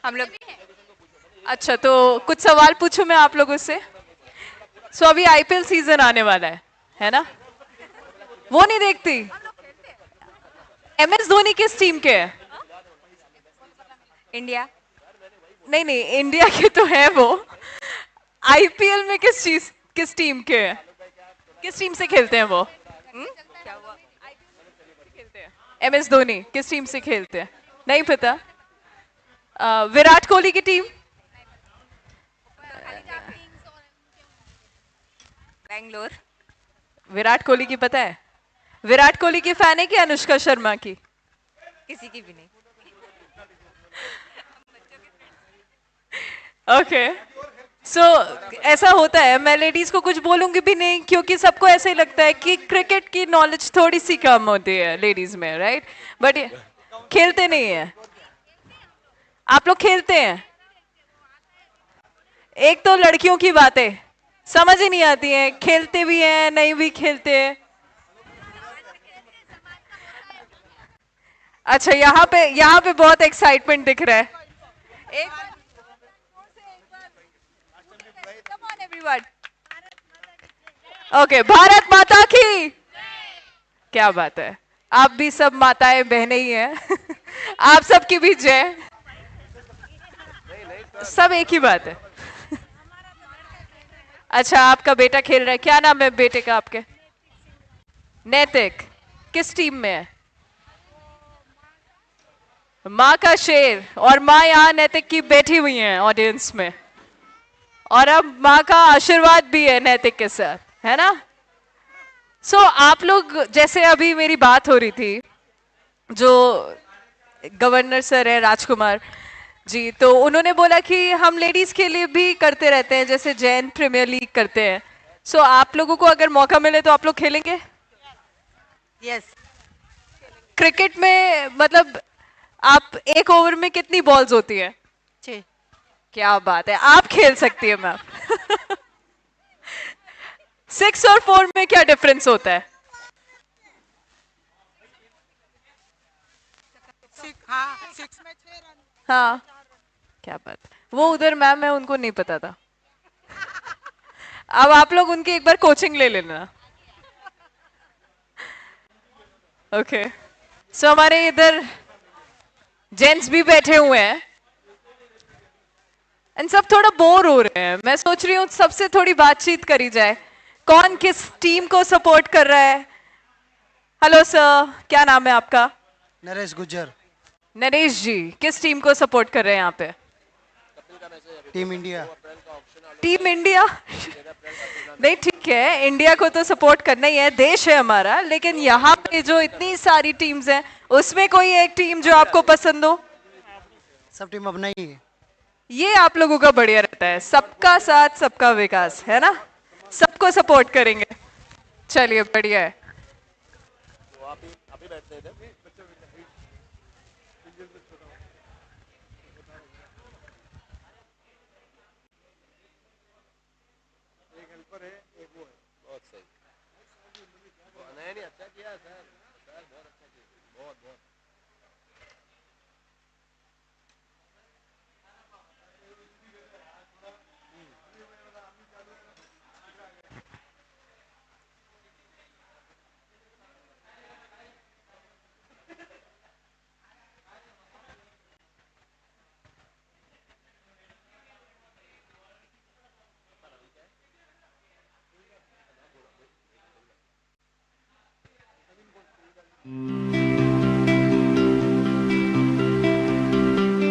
हम लोग अच्छा, तो कुछ सवाल पूछूं मैं आप लोगों से। अभी आईपीएल सीजन आने वाला है ना? वो नहीं देखती? एमएस धोनी किस टीम के है? इंडिया। नहीं नहीं, इंडिया के तो है वो। आईपीएल में किस टीम के है? किस टीम से खेलते हैं वो? क्या हुआ? एमएस धोनी किस टीम से खेलते हैं? नहीं पता? विराट कोहली की टीम? बैंगलोर। विराट कोहली की पता है? विराट कोहली की फैन है कि अनुष्का शर्मा की? किसी की भी नहीं। ओके। ऐसा होता है, मैं लेडीज को कुछ बोलूंगी भी नहीं, क्योंकि सबको ऐसे ही लगता है कि क्रिकेट की नॉलेज थोड़ी सी कम होती है लेडीज में, राइट? बट खेलते नहीं है। आप लोग खेलते हैं? एक तो लड़कियों की बातें समझ ही नहीं आती हैं, खेलते भी हैं नहीं भी खेलते हैं। अच्छा, यहाँ पे बहुत एक्साइटमेंट दिख रहा है। एक Come on everyone. Okay, Bharat माता की। क्या बात है, आप भी सब माताएं बहनें ही हैं। आप सबकी भी जय। सब एक ही बात है। अच्छा, आपका बेटा खेल रहा है, क्या नाम है बेटे का आपके? नैतिक। किस टीम में है? माँ का शेर। और माँ यहाँ नैतिक की बैठी हुई हैं ऑडियंस में, और अब माँ का आशीर्वाद भी है नैतिक के साथ, है ना? आप लोग, जैसे अभी मेरी बात हो रही थी, जो गवर्नर सर है राजकुमार जी, तो उन्होंने बोला कि हम लेडीज के लिए भी करते रहते हैं, जैसे जैन प्रीमियर लीग करते हैं। आप लोगों को अगर मौका मिले तो आप लोग खेलेंगे? यस। क्रिकेट में मतलब आप एक ओवर में कितनी बॉल्स होती है? 6। क्या बात है, आप खेल सकती है मैम। 6 और 4 में क्या डिफरेंस होता है? हाँ, 6 में 6 रन। हाँ, क्या बात है, वो उधर मैम है, उनको नहीं पता था। अब आप लोग उनकी एक बार कोचिंग ले लेना। ओके। हमारे इधर जेंट्स भी बैठे हुए हैं, एंड सब थोड़ा बोर हो रहे हैं। मैं सोच रही हूँ सबसे थोड़ी बातचीत करी जाए। कौन किस टीम को सपोर्ट कर रहा है? हेलो सर, क्या नाम है आपका? नरेश गुज्जर। नरेश जी, किस टीम को सपोर्ट कर रहे हैं यहाँ पे? Team India. Team India? नहीं, ठीक है, इंडिया को तो सपोर्ट करना ही है, देश है हमारा, लेकिन यहाँ पे जो इतनी सारी टीम्स हैं, उसमें कोई एक टीम जो आपको पसंद हो? सब टीम अपना ही है। ये आप लोगों का बढ़िया रहता है, सबका साथ सबका विकास, है ना? सबको सपोर्ट करेंगे। चलिए, बढ़िया है।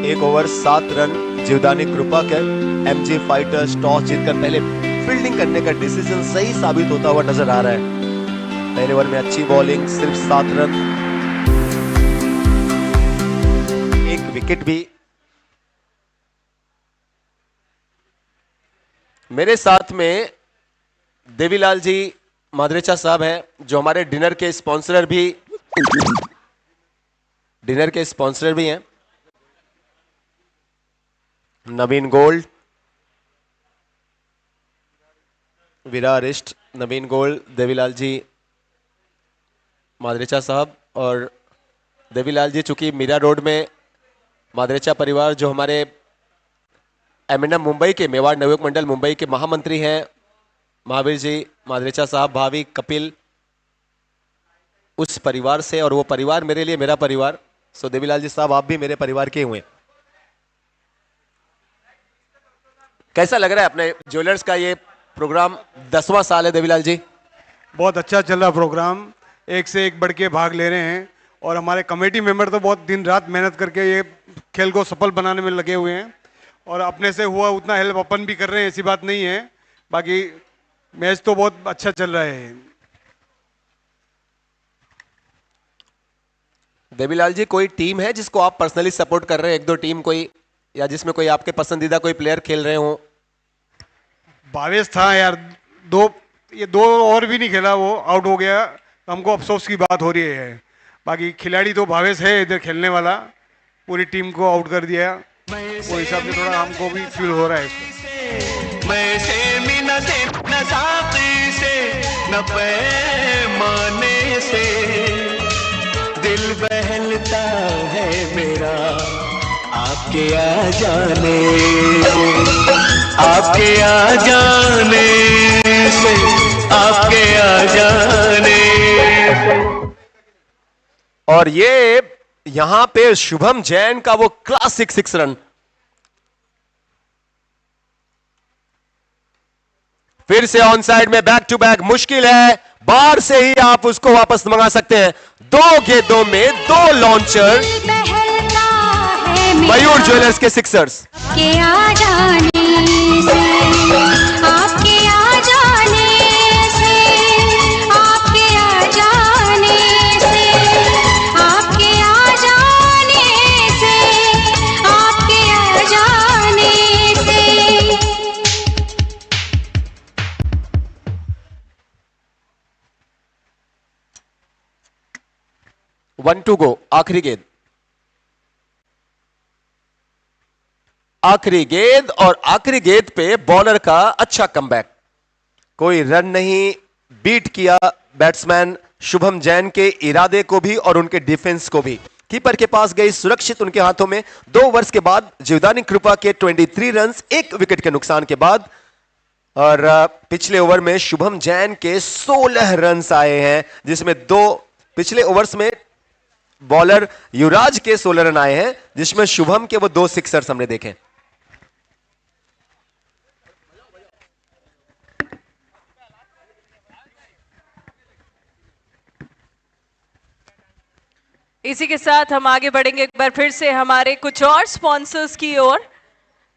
एक ओवर 7 रन जीवदानी कृपा के एमजी फाइटर्स टॉस जीतकर पहले फील्डिंग करने का डिसीजन सही साबित होता हुआ नजर आ रहा है। पहले ओवर में अच्छी बॉलिंग, सिर्फ 7 रन, एक विकेट भी। मेरे साथ में देवीलाल जी मादरेचा साहब हैं, जो हमारे डिनर के स्पॉन्सरर भी हैं। नवीन गोल्ड, विरारिस्ट, नवीन गोल्ड, देवीलाल जी मादरेचा साहब। और देवीलाल जी चूंकि मीरा रोड में मादरेचा परिवार, जो हमारे एमिनम मुंबई के, मेवाड़ नवयुवक मंडल मुंबई के महामंत्री हैं महावीर जी मादरेचा साहब, भावी कपिल, उस परिवार से, और वो परिवार मेरे लिए मेरा परिवार। सो देवीलाल जी साहब, आप भी मेरे परिवार के हुए। कैसा लग रहा है अपने ज्वेलर्स का ये प्रोग्राम? 10वां साल है देवीलाल जी। बहुत अच्छा चल रहा प्रोग्राम, एक से एक बढ़ के भाग ले रहे हैं, और हमारे कमेटी मेंबर तो बहुत दिन रात मेहनत करके ये खेल को सफल बनाने में लगे हुए हैं, और अपने से हुआ उतना हेल्प अपन भी कर रहे हैं, ऐसी बात नहीं है। बाकी मैच तो बहुत अच्छा चल रहा है। देवीलाल जी, कोई टीम है जिसको आप पर्सनली सपोर्ट कर रहे हैं? एक दो टीम कोई, या जिसमें कोई आपके पसंदीदा कोई प्लेयर खेल रहे हो? भावेश था यार, ये दो और भी नहीं खेला, वो आउट हो गया, तो हमको अफसोस की बात हो रही है। बाकी खिलाड़ी तो भावेश है इधर खेलने वाला, पूरी टीम को आउट कर दिया, वो हिसाब से थोड़ा हमको भी फील हो रहा है। मैं से मिन्नते न साकी से न पैमाने से दिल बहलता है मेरा आपके आ जाने से, आपके आ जाने से, आपके आ जाने से। और ये यहां पे शुभम जैन का वो क्लासिक 6 रन, फिर से ऑन साइड में बैक टू बैक, मुश्किल है, बाहर से ही आप उसको वापस मंगा सकते हैं। 2 गेंदों में 2 लॉन्चर, मयूर ज्वेलर्स के सिक्सर्स। आपके आ जाने से, आपके आ जाने से, आपके आ जाने से, आपके आ जाने से, आपके आ जाने से। 1 टू गो, आखिरी गेंद, आखिरी गेंद, और आखिरी गेंद पे बॉलर का अच्छा कमबैक, कोई रन नहीं, बीट किया बैट्समैन शुभम जैन के इरादे को भी और उनके डिफेंस को भी। कीपर के पास गई सुरक्षित उनके हाथों में। 2 ओवर्स के बाद जीवदानी कृपा के 23 रन्स, 1 विकेट के नुकसान के बाद, और पिछले ओवर में शुभम जैन के 16 रन्स आए हैं, जिसमें 2 पिछले ओवर्स में बॉलर युवराज के 16 रन आए हैं, जिसमें शुभम के वो 2 सिक्सर्स हमने देखे। इसी के साथ हम आगे बढ़ेंगे एक बार फिर से हमारे कुछ और स्पॉन्सर्स की ओर,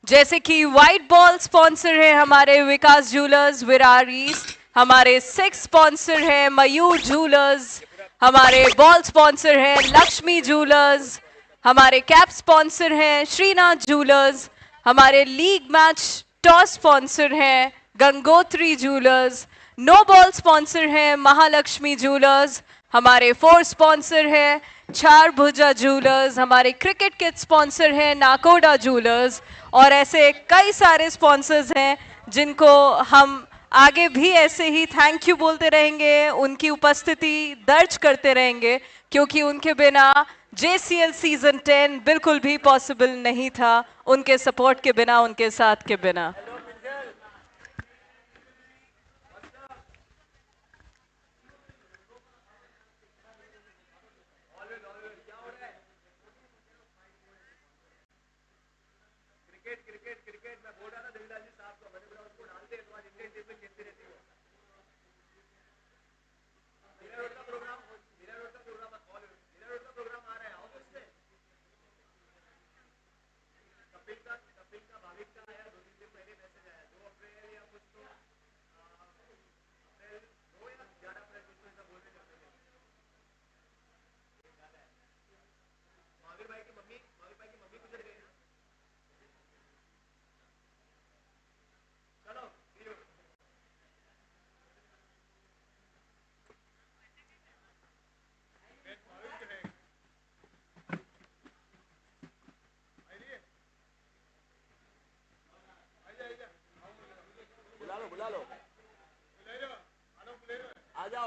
जैसे कि व्हाइट बॉल स्पॉन्सर है हमारे विकास ज्वेलर्स विरार ईस्ट, हमारे 6 स्पॉन्सर है मयूर ज्वेलर्स, हमारे बॉल स्पॉन्सर है लक्ष्मी ज्वेलर्स, हमारे कैप स्पॉन्सर हैं श्रीनाथ ज्वेलर्स, हमारे लीग मैच टॉस स्पॉन्सर हैं Gangotri jewellers, no ball sponsor हैं महालक्ष्मी ज्वेलर्स, हमारे 4 स्पॉन्सर हैं चार भुजा ज्वेलर्स, हमारे क्रिकेट किट स्पॉन्सर हैं नाकोडा ज्वेलर्स, और ऐसे कई सारे स्पॉन्सर्स हैं जिनको हम आगे भी ऐसे ही थैंक यू बोलते रहेंगे, उनकी उपस्थिति दर्ज करते रहेंगे, क्योंकि उनके बिना JCL सीजन 10 बिल्कुल भी पॉसिबल नहीं था, उनके सपोर्ट के बिना, उनके साथ के बिना।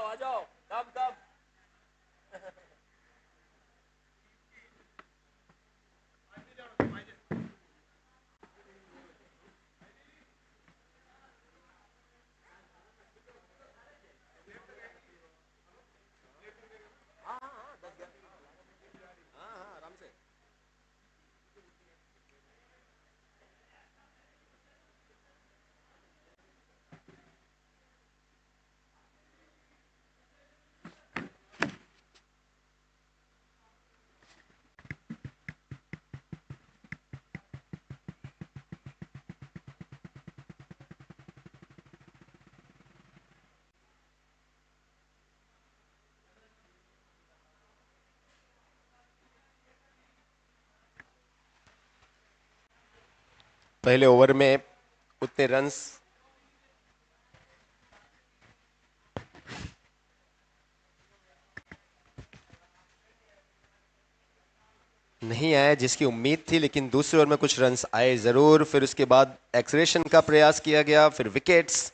आ जाओ कब कब पहले ओवर में उतने रन्स नहीं आए जिसकी उम्मीद थी, लेकिन दूसरे ओवर में कुछ रन्स आए जरूर। फिर उसके बाद एक्सलेरेशन का प्रयास किया गया, फिर विकेट्स।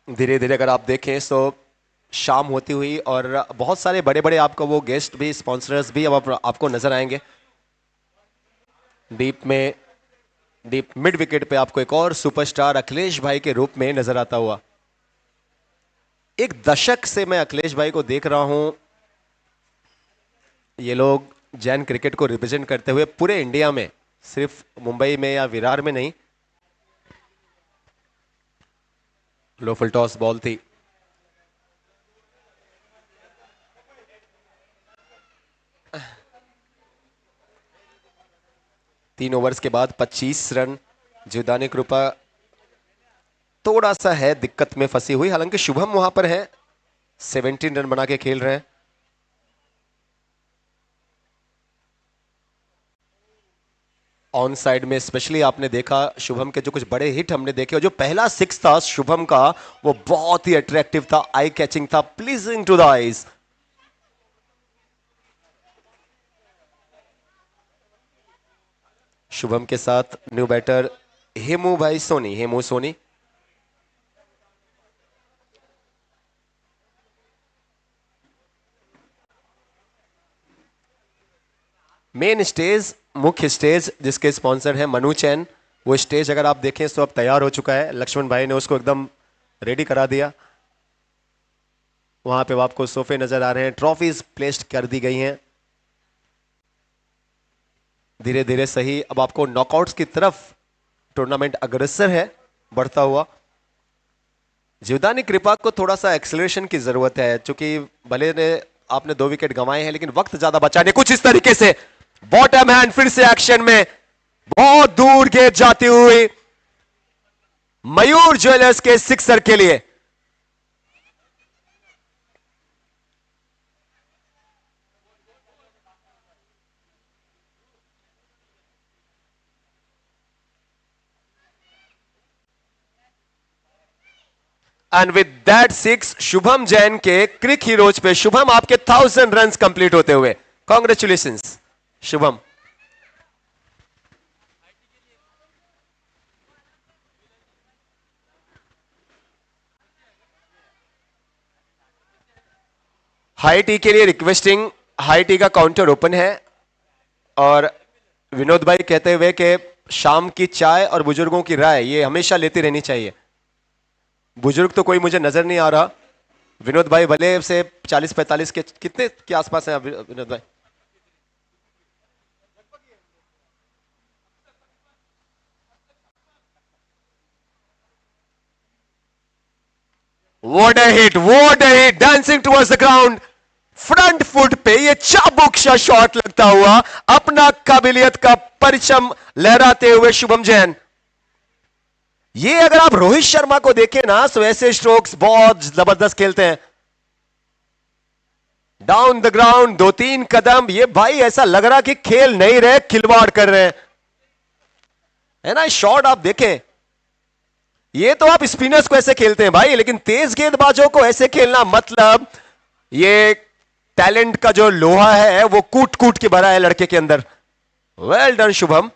धीरे धीरे अगर आप देखें तो शाम होती हुई और बहुत सारे बड़े बड़े आपको वो गेस्ट भी, स्पॉन्सर्स भी अब आपको नजर आएंगे। डीप मिड विकेट पे आपको एक और सुपरस्टार अखिलेश भाई के रूप में नजर आता हुआ। एक दशक से मैं अखिलेश भाई को देख रहा हूं। ये लोग जैन क्रिकेट को रिप्रेजेंट करते हुए पूरे इंडिया में, सिर्फ मुंबई में या विरार में नहीं। लो फुल टॉस बॉल थी। तीन ओवर्स के बाद 25 रन। जीवदानी कृपा थोड़ा सा है दिक्कत में फंसी हुई, हालांकि शुभम वहां पर है, 17 रन बना के खेल रहे हैं। ऑन साइड में स्पेशली आपने देखा शुभम के जो कुछ बड़े हिट हमने देखे, और जो पहला सिक्स था शुभम का वो बहुत ही अट्रैक्टिव था, आई कैचिंग था, pleasing to the eyes. Shubham के साथ new batter Hemu Soni. Main stage, मुख्य स्टेज जिसके स्पॉन्सर है मनु चैन, वो स्टेज अगर आप देखें तो अब तैयार हो चुका है। लक्ष्मण भाई ने उसको एकदम रेडी करा दिया। वहां पे आपको सोफे नजर आ रहे हैं, ट्रॉफीज प्लेस्ड कर दी गई हैं। धीरे धीरे सही अब आपको नॉकआउट्स की तरफ टूर्नामेंट अग्रसर है बढ़ता हुआ। जीवदानी कृपा को थोड़ा सा एक्सेलरेशन की जरूरत है, क्योंकि भले ने आपने 2 विकेट गंवाए हैं लेकिन वक्त ज्यादा बचा नहीं। कुछ इस तरीके से बॉटम हैंड फिर से एक्शन में, बहुत दूर गेंद जाती हुई मयूर ज्वेलर्स के सिक्सर के लिए। And with that 6 Shubham Jain के क्रिक हीरोज पे, शुभम आपके 1000 रन कंप्लीट होते हुए, कांग्रेचुलेशंस शुभम। हाई टी के लिए रिक्वेस्टिंग, हाई टी का काउंटर ओपन है और विनोद भाई कहते हुए कि शाम की चाय और बुजुर्गों की राय ये हमेशा लेती रहनी चाहिए। बुजुर्ग तो कोई मुझे नजर नहीं आ रहा। विनोद भाई भले से 40-45 के कितने के आसपास हैं विनोद भाई? What a hit, dancing towards the ground, front foot पे ये चाबुक शॉट लगता हुआ अपना काबिलियत का परचम लहराते हुए शुभम जैन। ये अगर आप रोहित शर्मा को देखें ना तो ऐसे स्ट्रोक्स बहुत जबरदस्त खेलते हैं। डाउन द ग्राउंड 2-3 कदम, ये भाई ऐसा लग रहा कि खेल नहीं रहे, खिलवाड़ कर रहे हैं, है ना। शॉट आप देखें, ये तो आप स्पिनर्स को ऐसे खेलते हैं भाई, लेकिन तेज गेंदबाजों को ऐसे खेलना, मतलब ये टैलेंट का जो लोहा है वो कूट कूट के भरा है लड़के के अंदर। Well done Shubham.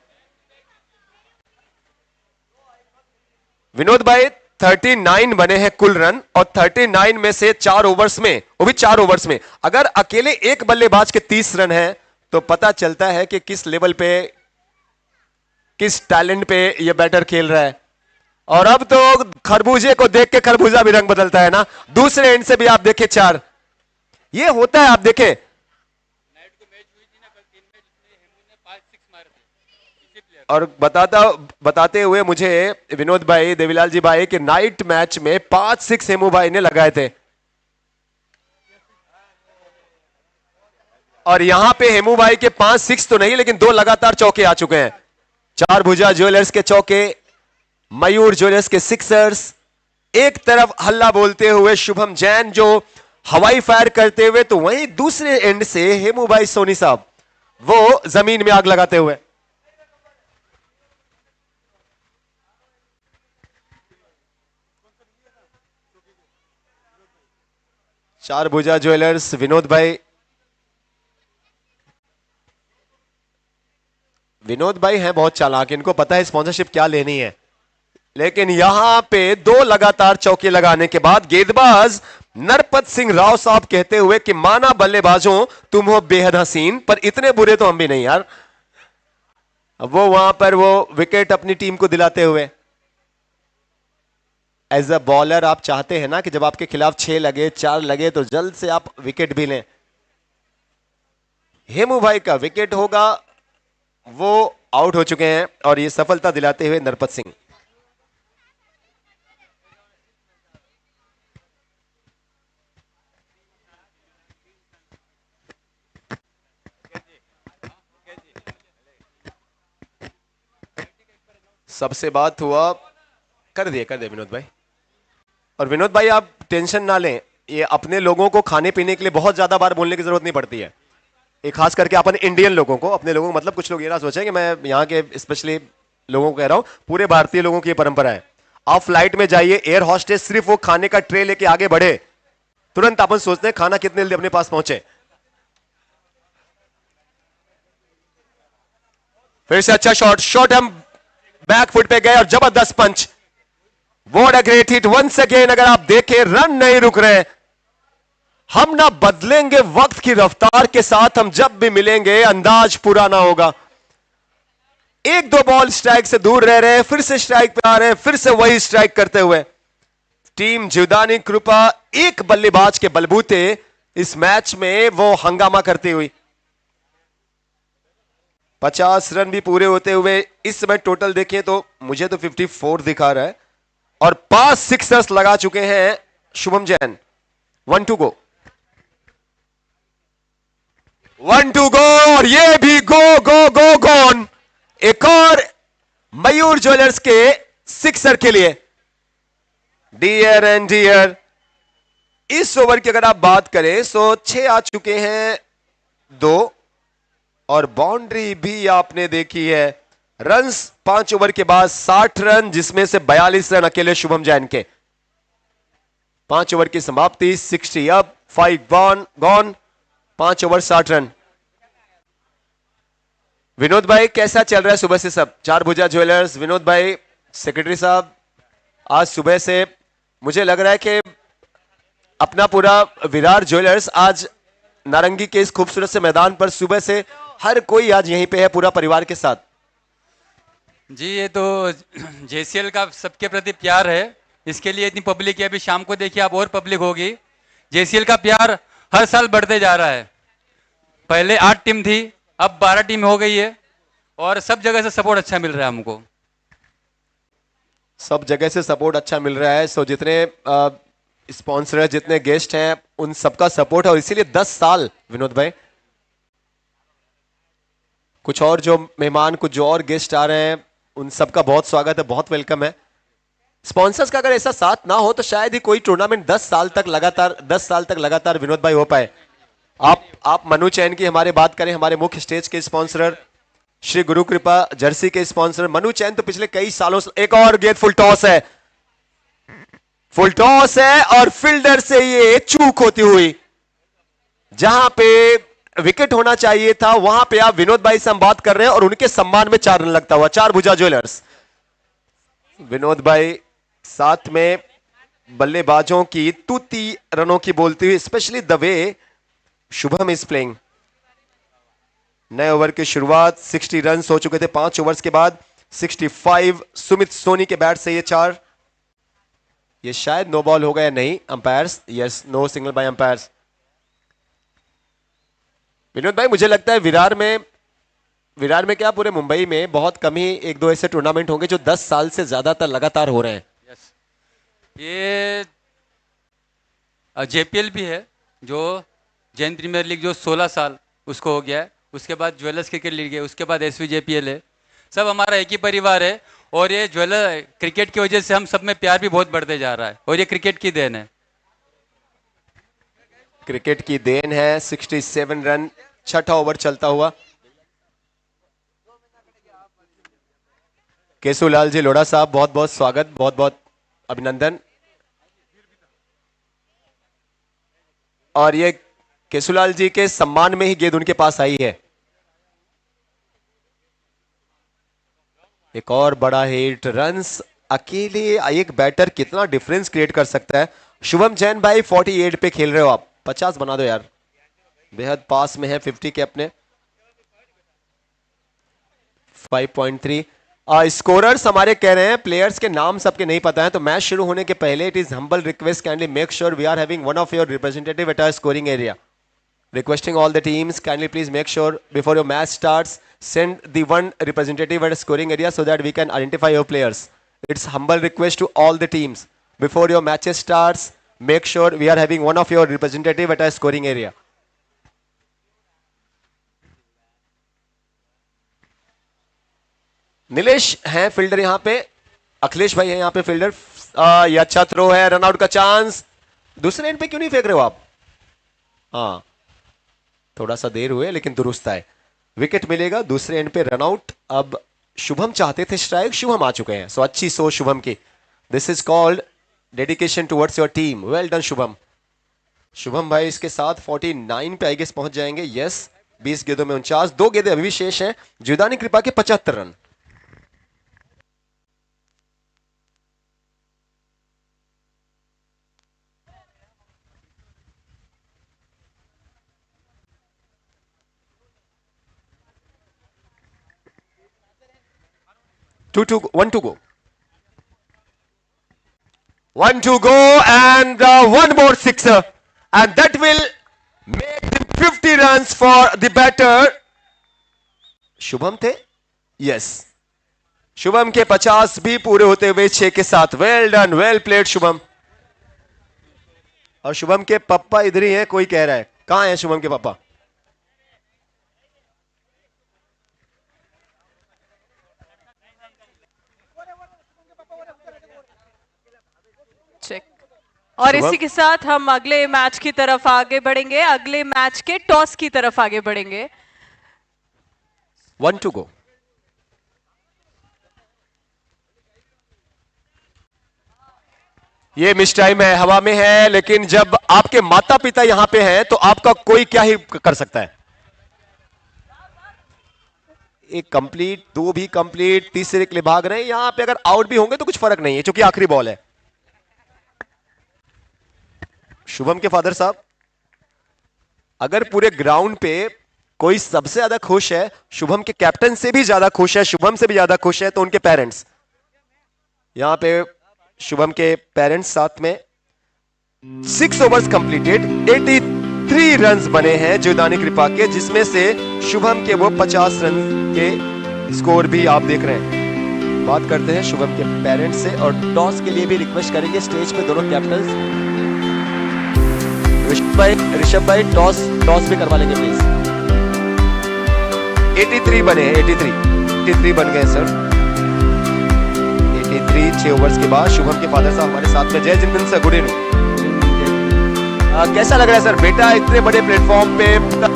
विनोद भाई 39 बने हैं कुल रन, और 39 में से 4 ओवर्स में, वो भी 4 ओवर्स में अगर अकेले एक बल्लेबाज के 30 रन हैं तो पता चलता है कि किस लेवल पे, किस टैलेंट पे ये बैटर खेल रहा है। और अब तो खरबूजे को देख के खरबूजा भी रंग बदलता है ना। दूसरे एंड से भी आप देखें 4, ये होता है। आप देखें और बताते हुए मुझे विनोद भाई, देवीलाल जी भाई कि नाइट मैच में 5-6 हेमू भाई ने लगाए थे, और यहां पे हेमू भाई के 5-6 तो नहीं लेकिन 2 लगातार चौके आ चुके हैं। 4 भुजा ज्वेलर्स के चौके, मयूर ज्वेलर्स के सिक्सर्स। एक तरफ हल्ला बोलते हुए शुभम जैन जो हवाई फायर करते हुए, तो वहीं दूसरे एंड से हेमू भाई सोनी साहब वो जमीन में आग लगाते हुए। चार भुजा ज्वेलर्स विनोद भाई हैं बहुत चालाक, इनको पता है स्पॉन्सरशिप क्या लेनी है। लेकिन यहां पे दो लगातार चौके लगाने के बाद गेंदबाज नरपत सिंह राव साहब कहते हुए कि माना बल्लेबाजों तुम हो बेहद हसीन, पर इतने बुरे तो हम भी नहीं यार। वो वहां पर वो विकेट अपनी टीम को दिलाते हुए। एज अ बॉलर आप चाहते हैं ना कि जब आपके खिलाफ 6 लगे 4 लगे तो जल्द से आप विकेट भी लें। हेमू भाई का विकेट होगा, वो आउट हो चुके हैं और ये सफलता दिलाते हुए नरपत सिंह। सबसे बात हुआ, कर दिए विनोद भाई। और विनोद भाई आप टेंशन ना लें, ये अपने लोगों को खाने पीने के लिए बहुत ज्यादा बार बोलने की जरूरत नहीं पड़ती है। ये खास करके अपन इंडियन लोगों को, अपने लोगों को, मतलब कुछ लोग ये ना सोचें कि मैं यहाँ के स्पेशली लोगों को कह रहा हूं, पूरे भारतीय लोगों की ये परंपरा है। आप फ्लाइट में जाइए, एयर हॉस्टेस सिर्फ वो खाने का ट्रे लेके आगे बढ़े, तुरंत अपन सोचते हैं खाना कितने जल्दी अपने पास पहुंचे। फिर से अच्छा शॉट हम बैक फुट पे गए और जबरदस्त punch. What a great hit once again. अगर आप देखें रन नहीं रुक रहे, हम ना बदलेंगे वक्त की रफ्तार के साथ, हम जब भी मिलेंगे अंदाज पुराना होगा। 1-2 बॉल स्ट्राइक से दूर रह रहे हैं, फिर से स्ट्राइक पे आ रहे हैं, फिर से वही स्ट्राइक करते हुए टीम जीवदानी कृपा एक बल्लेबाज के बलबूते इस मैच में वो हंगामा करती हुई। 50 रन भी पूरे होते हुए इस समय टोटल देखें तो मुझे तो 54 दिखा रहा है और 5 सिक्सर्स लगा चुके हैं Shubham Jain. 1 to go, 1 to go और ये भी गो गॉन। एक और मयूर ज्वेलर्स के सिक्सर के लिए। डियर एंड डियर, इस ओवर की अगर आप बात करें तो 6 आ चुके हैं 2 और बाउंड्री भी आपने देखी है। रन्स 5 ओवर के बाद 60 रन, जिसमें से 42 रन अकेले शुभम जैन के। 5 ओवर की समाप्ति, 60 up 5 gone, 5 over 60 run. Vinod भाई कैसा चल रहा है सुबह से सब? चार भुजा ज्वेलर्स, विनोद भाई, सेक्रेटरी साहब, आज सुबह से मुझे लग रहा है कि अपना पूरा विरार ज्वेलर्स आज नारंगी के इस खूबसूरत से मैदान पर सुबह से हर कोई आज यहीं पे है, पूरा परिवार के साथ। जी, ये तो जेसीएल का सबके प्रति प्यार है, इसके लिए इतनी पब्लिक है। अभी शाम को देखिए आप और पब्लिक होगी। जेसीएल का प्यार हर साल बढ़ते जा रहा है। पहले 8 टीम थी, अब 12 टीम हो गई है और सब जगह से सपोर्ट अच्छा मिल रहा है हमको। सब जगह से सपोर्ट अच्छा मिल रहा है। सो जितने स्पॉन्सर, जितने गेस्ट हैं, उन सबका सपोर्ट है और इसीलिए 10 साल विनोद भाई। कुछ और जो मेहमान, कुछ जो और गेस्ट आ रहे हैं, उन सबका बहुत स्वागत है, बहुत वेलकम है। स्पॉन्सर्स का अगर ऐसा साथ ना हो तो शायद ही कोई टूर्नामेंट 10 साल तक लगातार विनोद भाई हो पाए। आप मनु चैन की हमारे बात करें, हमारे मुख्य स्टेज के स्पॉन्सर, श्री गुरु कृपा जर्सी के स्पॉन्सर मनु चैन तो पिछले कई सालों से। एक और गेंद फुल टॉस है और फील्डर से ये चूक होती हुई। जहां पे विकेट होना चाहिए था वहां पे आप विनोद भाई से हम बात कर रहे हैं और उनके सम्मान में 4 रन लगता हुआ। चार भुजा ज्वेलर्स, विनोद भाई साथ में बल्लेबाजों की तूती रनों की बोलती हुई, specially the way Shubham is playing. नए ओवर की शुरुआत, 60 रन हो चुके थे 5 ओवर्स के बाद। 65 सुमित सोनी के बैट से ये 4। ये शायद नो बॉल होगा या नहीं, umpires yes, no signal by umpires. Vinod भाई मुझे लगता है विरार में क्या पूरे मुंबई में बहुत कम ही 1-2 ऐसे टूर्नामेंट होंगे जो 10 साल से ज्यादातर लगातार हो रहे हैं। यस, ये जेपीएल भी है, जो जैन प्रीमियर लीग जो 16 साल उसको हो गया है। उसके बाद ज्वेलर्स क्रिकेट लीग है, उसके बाद एसवीजेपीएल है। सब हमारा एक ही परिवार है और ये ज्वेलर क्रिकेट की वजह से हम सब में प्यार भी बहुत बढ़ते जा रहा है और ये क्रिकेट की देन है। क्रिकेट की देन है। 67 रन, छठा ओवर चलता हुआ। केशुलाल जी लोढ़ा साहब, बहुत बहुत स्वागत, बहुत बहुत अभिनंदन। और ये केशुलाल जी के सम्मान में ही गेंद उनके पास आई है। एक और बड़ा हिट, रन्स अकेले एक बैटर कितना डिफरेंस क्रिएट कर सकता है। शुभम जैन भाई 48 पे खेल रहे हो आप, 50 बना दो यार, बेहद पास में है 50 के अपने। 5.3 स्कोरर्स हमारे कह रहे हैं प्लेयर्स के नाम सबके नहीं पता है, तो मैच शुरू होने के पहले it is humble request, kindly make sure we are having one of your representative at our scoring area. Requesting all the teams, kindly please make sure before your match starts, send the one representative at a scoring area so that we can identify your players. It's humble request to all the teams. Before your matches starts, make sure we are having one of your representative at a scoring area. Nilesh हैं fielder यहाँ पे, अखिलेश भाई है यहाँ पे fielder. ये अच्छा throw है, रनआउट का चांस। दूसरे एंड पे क्यों नहीं फेंक रहे हो आप? हाँ, थोड़ा सा देर हुए लेकिन दुरुस्त है। विकेट मिलेगा दूसरे एंड पे, रनआउट। अब शुभम चाहते थे स्ट्राइक, शुभम आ चुके हैं, सो अच्छी सोच शुभम की। This is called dedication towards your team, well done Shubham. Shubham भाई इसके साथ 49 पे आई गेस पहुंच जाएंगे। यस, 20 गेंदों में 49, 2 गेंदें अभी भी शेष हैं। जीवदानी कृपा के 75 run. One to go. 1 to go and one more sixer, and that will make them 50 runs for the batter. Shubham थे? Yes. शुभम के 50 भी पूरे होते हुए 6 के साथ। Well done, well played Shubham. और शुभम के पापा इधर ही हैं, कोई कह रहा है। कहां है शुभम के पापा? चेक। और इसी के साथ हम अगले मैच की तरफ आगे बढ़ेंगे, अगले मैच के टॉस की तरफ आगे बढ़ेंगे। 1 to go. ये मिस टाइम है, हवा में है, लेकिन जब आपके माता पिता यहां पे हैं तो आपका कोई क्या ही कर सकता है। एक कंप्लीट, 2 भी कंप्लीट, तीसरे के लिए भाग रहे हैं। यहां पे अगर आउट भी होंगे तो कुछ फर्क नहीं है, क्योंकि आखिरी बॉल है। शुभम के फादर साहब, अगर पूरे ग्राउंड पे कोई सबसे ज्यादा खुश है, शुभम के कैप्टन से भी ज्यादा खुश है, शुभम से भी ज्यादा खुश है, तो उनके पेरेंट्स। यहां पे शुभम के पेरेंट्स साथ में 6 ओवर्स कंप्लीटेड, 83 रन्स बने हैं जीवदानी कृपा के, जिसमें से शुभम के वो 50 रन के स्कोर भी आप देख रहे हैं। बात करते हैं शुभम के पेरेंट्स से, और टॉस के लिए भी रिक्वेस्ट करेंगे स्टेज पे दोनों कैप्टन। ऋषभ भाई टॉस भी करवा लेंगे प्लीज। 83 बने हैं, 83 बन गए सर। 83 6 ओवर्स के बाद शुभम के फादर साहब हमारे साथ में। जय जिंदन सर, गुड इवनिंग। कैसा लग रहा है सर, बेटा इतने बड़े प्लेटफॉर्म पे,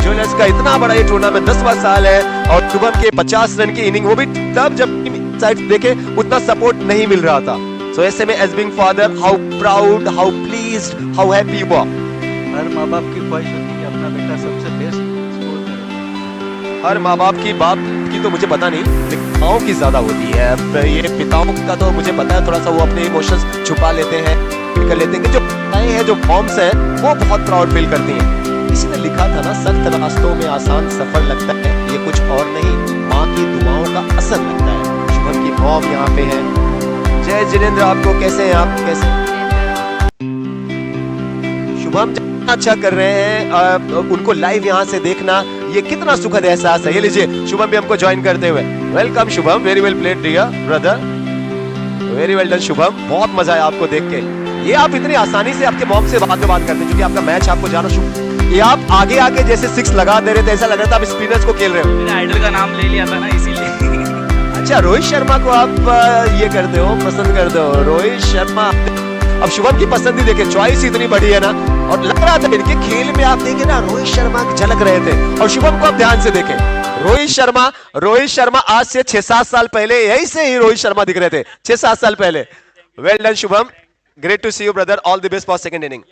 ज्वेलर्स का इतना बड़ा ये टूर्नामेंट, 10वां साल है, और शुभम के 50 रन की इनिंग, वो भी तब जब साइड देखे उतना सपोर्ट नहीं मिल रहा था। सो ऐसे में as being father, how proud, how pleased, how happy you are? हर माँ बाप की ख्वाहिश होती है कि अपना बेटा सबसे बेस्ट स्कोर करे। हर माँ बाप की तो मुझे पता नहीं, लेकिन माओं की ज्यादा होती है। अब ये पिताओं का तो मुझे पता है, थोड़ा सा वो अपने इमोशंस छुपा लेते हैं, कर लेते हैं। जो माताएं हैं, जो मॉम्स हैं, वो बहुत प्राउड फील करती हैं। किसी ने लिखा था ना, सख्त रास्तों में आसान सफर लगता है, ये कुछ और नहीं, माँ की दुआओं का असर लगता है। शुभम की मॉम यहाँ पे है। जय जिनेंद्र, आपको कैसे हैं आप? कैसे शुभम अच्छा कर रहे हैं, उनको लाइव यहाँ से देखना ये कितना सुखद एहसास है। ये लीजिए शुभम भी हमको ज्वाइन करते हुए। Welcome Shubham, very well played dear brother, very well done Shubham. बहुत मजा आया आपको देख के। ये आप इतनी आसानी से आपके मॉम से बात करते हैं, क्योंकि आपका मैच आपको जाना शुरू, ये आप आगे आके जैसे 6 लगा दे रहे थे, ऐसा लग रहा था आप स्पिनर्स को खेल रहे हो। मैंने आइडल का नाम ले लिया था ना, इसीलिए। अच्छा, रोहित शर्मा को आप ये करते हो, पसंद करते हो? रोहित शर्मा अब शुभम की पसंद ही देखे, चॉइस इतनी बड़ी है ना, और लग रहा था इनके खेल में आप देखे ना रोहित शर्मा झलक रहे थे। और शुभम को आप ध्यान से देखें, रोहित शर्मा आज से 6-7 साल पहले यही से ही रोहित शर्मा दिख रहे थे, 6-7 साल पहले। Well done Shubham, great to see you brother, all the best for second inning.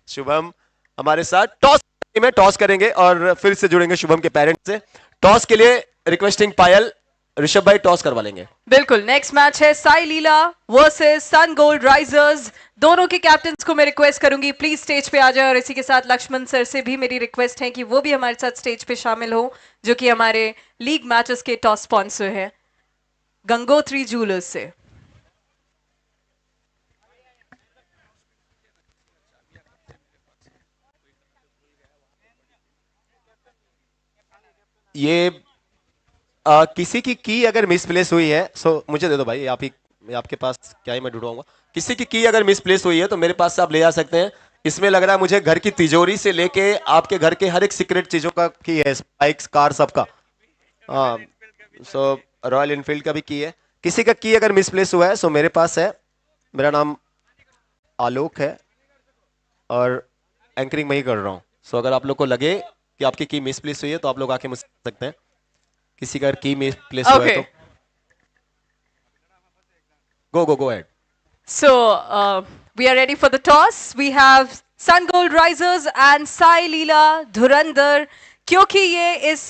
Shubham हमारे साथ टॉस करेंगे और फिर से जुड़ेंगे शुभम के पेरेंट्स से। टॉस के लिए रिक्वेस्टिंग पायल, ऋषभ भाई टॉस करवा लेंगे। बिल्कुल, नेक्स्ट मैच है साई लीला वर्सेस सन गोल्ड राइजर्स। दोनों के कैप्टन्स को मैं रिक्वेस्ट करूंगी प्लीज स्टेज पे आ जाए, और इसी के साथ लक्ष्मण सर से भी मेरी रिक्वेस्ट है कि वो भी हमारे साथ स्टेज पे शामिल हो, जो कि हमारे लीग मैचेस के टॉस स्पॉन्सर है गंगोत्री ज्वेलर्स से। ये किसी की अगर मिसप्लेस हुई है सो मुझे दे दो भाई, आप ही आपके पास क्या ही मैं ढूंढूंगा। किसी की अगर मिसप्लेस हुई है तो मेरे पास से आप ले जा सकते हैं। इसमें लग रहा है मुझे घर की तिजोरी से लेके आपके घर के हर एक सीक्रेट चीजों का की है, बाइक्स कार सबका। हाँ, सो रॉयल इनफील्ड का भी की है। किसी का की अगर मिसप्लेस हुआ है सो मेरे पास है। मेरा नाम आलोक है और एंकरिंग मैं ही कर रहा हूँ। सो अगर आप लोग को लगे कि आपकी की मिसप्लेस हुई है तो आप लोग आके मुझसे सकते हैं। किसी का की मिसप्लेस हुआ है तो go ahead. So we are ready for the toss. We have Sun Gold Risers and Sai Leela Dhurandhar. क्योंकि ये इस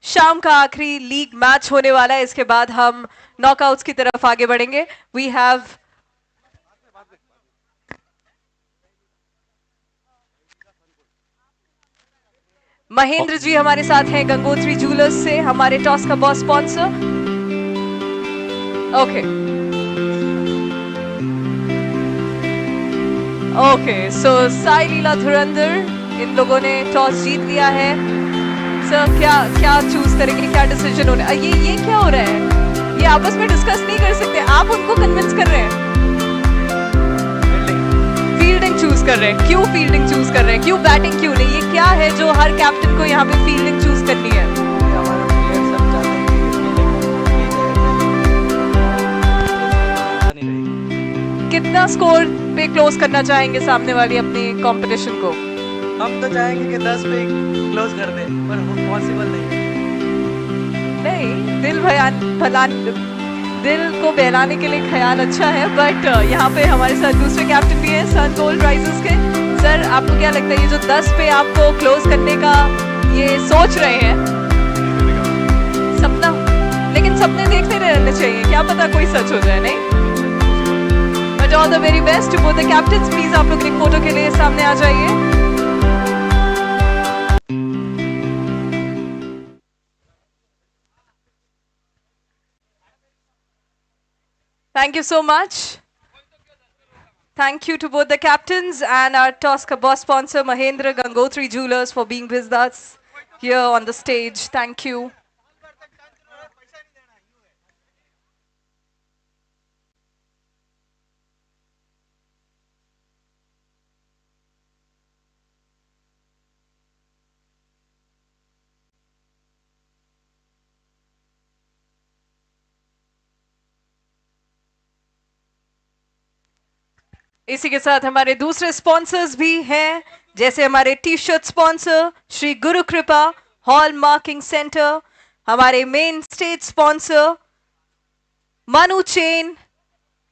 शाम का आखिरी लीग मैच होने वाला है, इसके बाद हम नॉकआउट्स की तरफ आगे बढ़ेंगे। We have महेंद्र जी हमारे साथ हैं गंगोत्री ज्वेलर्स से, हमारे टॉस का बॉस स्पॉन्सर। ओके, सो साई लीला धुरंधर, इन लोगों ने टॉस जीत लिया है। सर क्या चूज करेंगे, क्या डिसीजन होने? ये क्या हो रहा है? ये आपस में डिस्कस नहीं कर सकते, आप उनको कन्विंस कर रहे हैं। फील्डिंग चूज कर रहे हैं, क्यों फील्डिंग चूज कर रहे हैं, क्यों बैटिंग क्यों नहीं? ये क्या है जो हर कैप्टन को यहाँ पे फील्डिंग चूज करनी है? कितना स्कोर पे क्लोज करना चाहेंगे सामने वाली अपनी कंपटीशन को? हम तो चाहेंगे कि 10 पे क्लोज कर दें, पर वो पॉसिबल नहीं। दिल को बहलाने के लिए ख्याल अच्छा है, बट यहाँ पे हमारे साथ दूसरे कैप्टन भी हैं सन गोल्ड राइजर्स के। सर आपको क्या लगता है ये जो 10 पे आपको क्लोज करने का ये सोच रहे हैं सपना, लेकिन सपने देखते रहने चाहिए, क्या पता कोई सच हो जाए, नहीं? But all the very best to both the captains. Please आप लोग एक फोटो के लिए सामने आ जाइए। Thank you so much. Thank you to both the captains and our toss ka boss sponsor Mahendra Gangotri Jewelers for being with us here on the stage. Thank you. इसी के साथ हमारे दूसरे स्पॉन्सर्स भी हैं, जैसे हमारे टी शर्ट स्पॉन्सर श्री गुरु कृपा हॉल मार्किंग सेंटर, हमारे main stage sponsor Manu chain,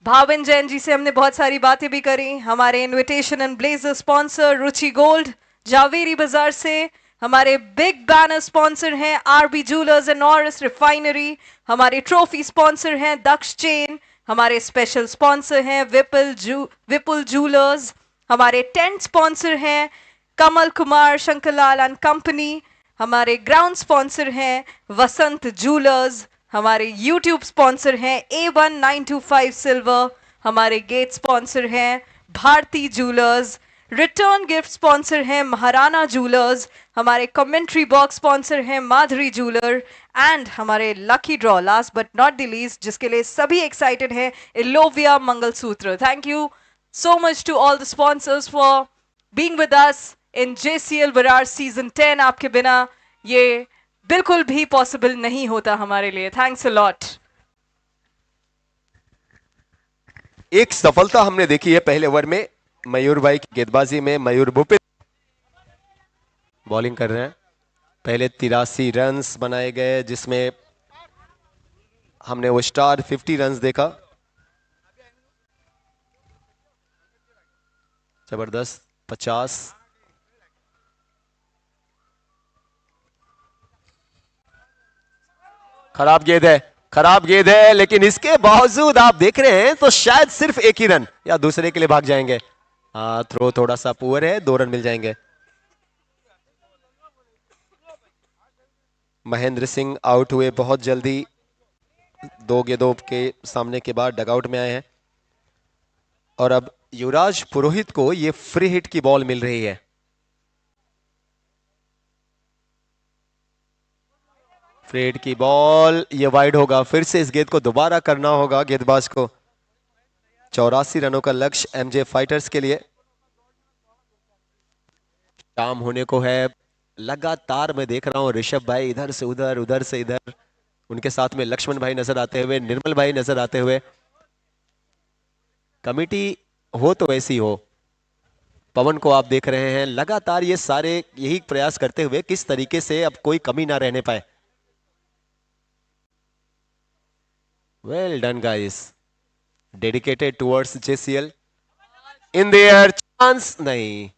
भावन जैन जी से हमने बहुत सारी बातें भी करी, हमारे invitation and blazer sponsor Ruchi gold Zaveri Bazaar से, हमारे बिग बैनर स्पॉन्सर हैं RB jewellers and Norris refinery, हमारे ट्रॉफी स्पॉन्सर हैं दक्ष चेन, हमारे स्पेशल स्पॉन्सर हैं विपुल ज्वेलर्स, हमारे टेंट स्पॉन्सर हैं कमल कुमार शंकरलाल एंड कंपनी, हमारे ग्राउंड स्पॉन्सर हैं वसंत ज्वेलर्स, हमारे यूट्यूब स्पॉन्सर हैं A1925 सिल्वर, हमारे गेट स्पॉन्सर हैं Bharti jewellers, return gift sponsor हैं महाराणा ज्वेलर्स, हमारे कमेंट्री बॉक्स स्पॉन्सर हैं माधुरी ज्वेलर, एंड हमारे lucky draw last but not the least जिसके लिए सभी एक्साइटेड हैं Ilovia mangalsutra. Thank you so much to all the sponsors for being with us in JCL Virar Season 10. आपके बिना ये बिल्कुल भी पॉसिबल नहीं होता हमारे लिए। Thanks a lot. एक सफलता हमने देखी है पहले ओवर में मयूर भाई की गेंदबाजी में। मयूर भूपित बॉलिंग कर रहे हैं। पहले 83 रन्स बनाए गए जिसमें हमने वो स्टार 50 रन्स देखा। जबरदस्त 50। खराब गेंद है, खराब गेंद है, लेकिन इसके बावजूद आप देख रहे हैं तो शायद सिर्फ एक ही रन या दूसरे के लिए भाग जाएंगे। हाँ, थ्रो थोड़ा सा पुअर है, 2 रन मिल जाएंगे। महेंद्र सिंह आउट हुए बहुत जल्दी, 2 गेंदों के सामने के बाद डगआउट में आए हैं। और अब युवराज पुरोहित को ये फ्री हिट की बॉल मिल रही है। फ्री हिट की बॉल, ये वाइड होगा। फिर से इस गेंद को दोबारा करना होगा गेंदबाज को। 84 रनों का लक्ष्य एमजे फाइटर्स के लिए। शाम होने को है। लगातार मैं देख रहा हूं ऋषभ भाई इधर से उधर, उधर से इधर, उनके साथ में लक्ष्मण भाई नजर आते हुए, निर्मल भाई नजर आते हुए। कमेटी हो तो ऐसी हो। पवन को आप देख रहे हैं, लगातार ये सारे यही प्रयास करते हुए किस तरीके से अब कोई कमी ना रहने पाए। Well done guys, dedicated towards जेसीएल। In the air, chance नहीं,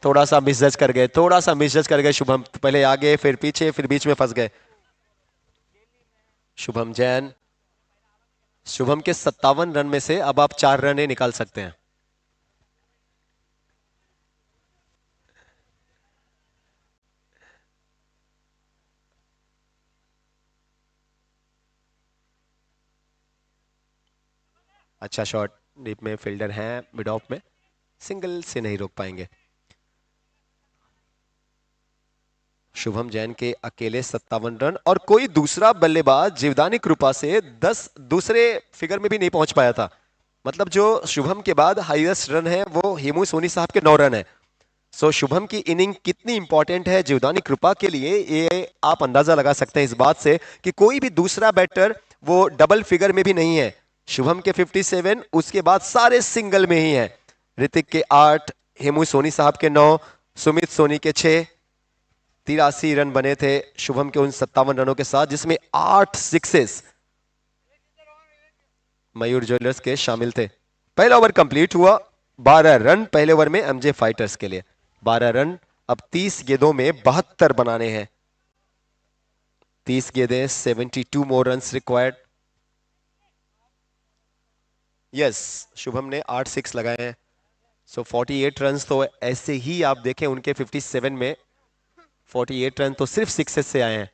थोड़ा सा मिसजज कर गए, थोड़ा सा मिसजज कर गए शुभम। पहले आगे फिर पीछे फिर बीच में फंस गए। शुभम जैन, शुभम के 57 रन में से अब आप 4 रन निकाल सकते हैं। अच्छा शॉट, डीप में फील्डर हैं, मिड ऑफ में, सिंगल से नहीं रोक पाएंगे। शुभम जैन के अकेले 57 रन और कोई दूसरा बल्लेबाज जीवदानी कृपा से 10 दूसरे फिगर में भी नहीं पहुंच पाया था। मतलब जो शुभम के बाद हाईएस्ट रन है वो हेमू सोनी साहब के 9 रन है। सो शुभम की इनिंग कितनी इंपॉर्टेंट है जीवदानी कृपा के लिए, ये आप अंदाजा लगा सकते हैं इस बात से कि कोई भी दूसरा बैटर वो डबल फिगर में भी नहीं है। शुभम के 57, उसके बाद सारे सिंगल में ही है। ऋतिक के 8, हेमू सोनी साहब के 9, सुमित सोनी के 6, 83 रन बने थे शुभम के उन 57 रनों के साथ, जिसमें 8 सिक्सेस मयूर ज्वेलर्स के शामिल थे। पहला ओवर कंप्लीट हुआ, 12 रन पहले ओवर में एमजे फाइटर्स के लिए। 12 रन, अब 30 गेंदों में 72 बनाने हैं। 30 गेंदें, 72 मोर रन्स रिक्वायर्ड। यस, शुभम ने 8 6 लगाए हैं। सो 48 रन तो ऐसे ही आप देखें उनके 57 में 48 रन तो सिर्फ सिक्सेस से आए हैं।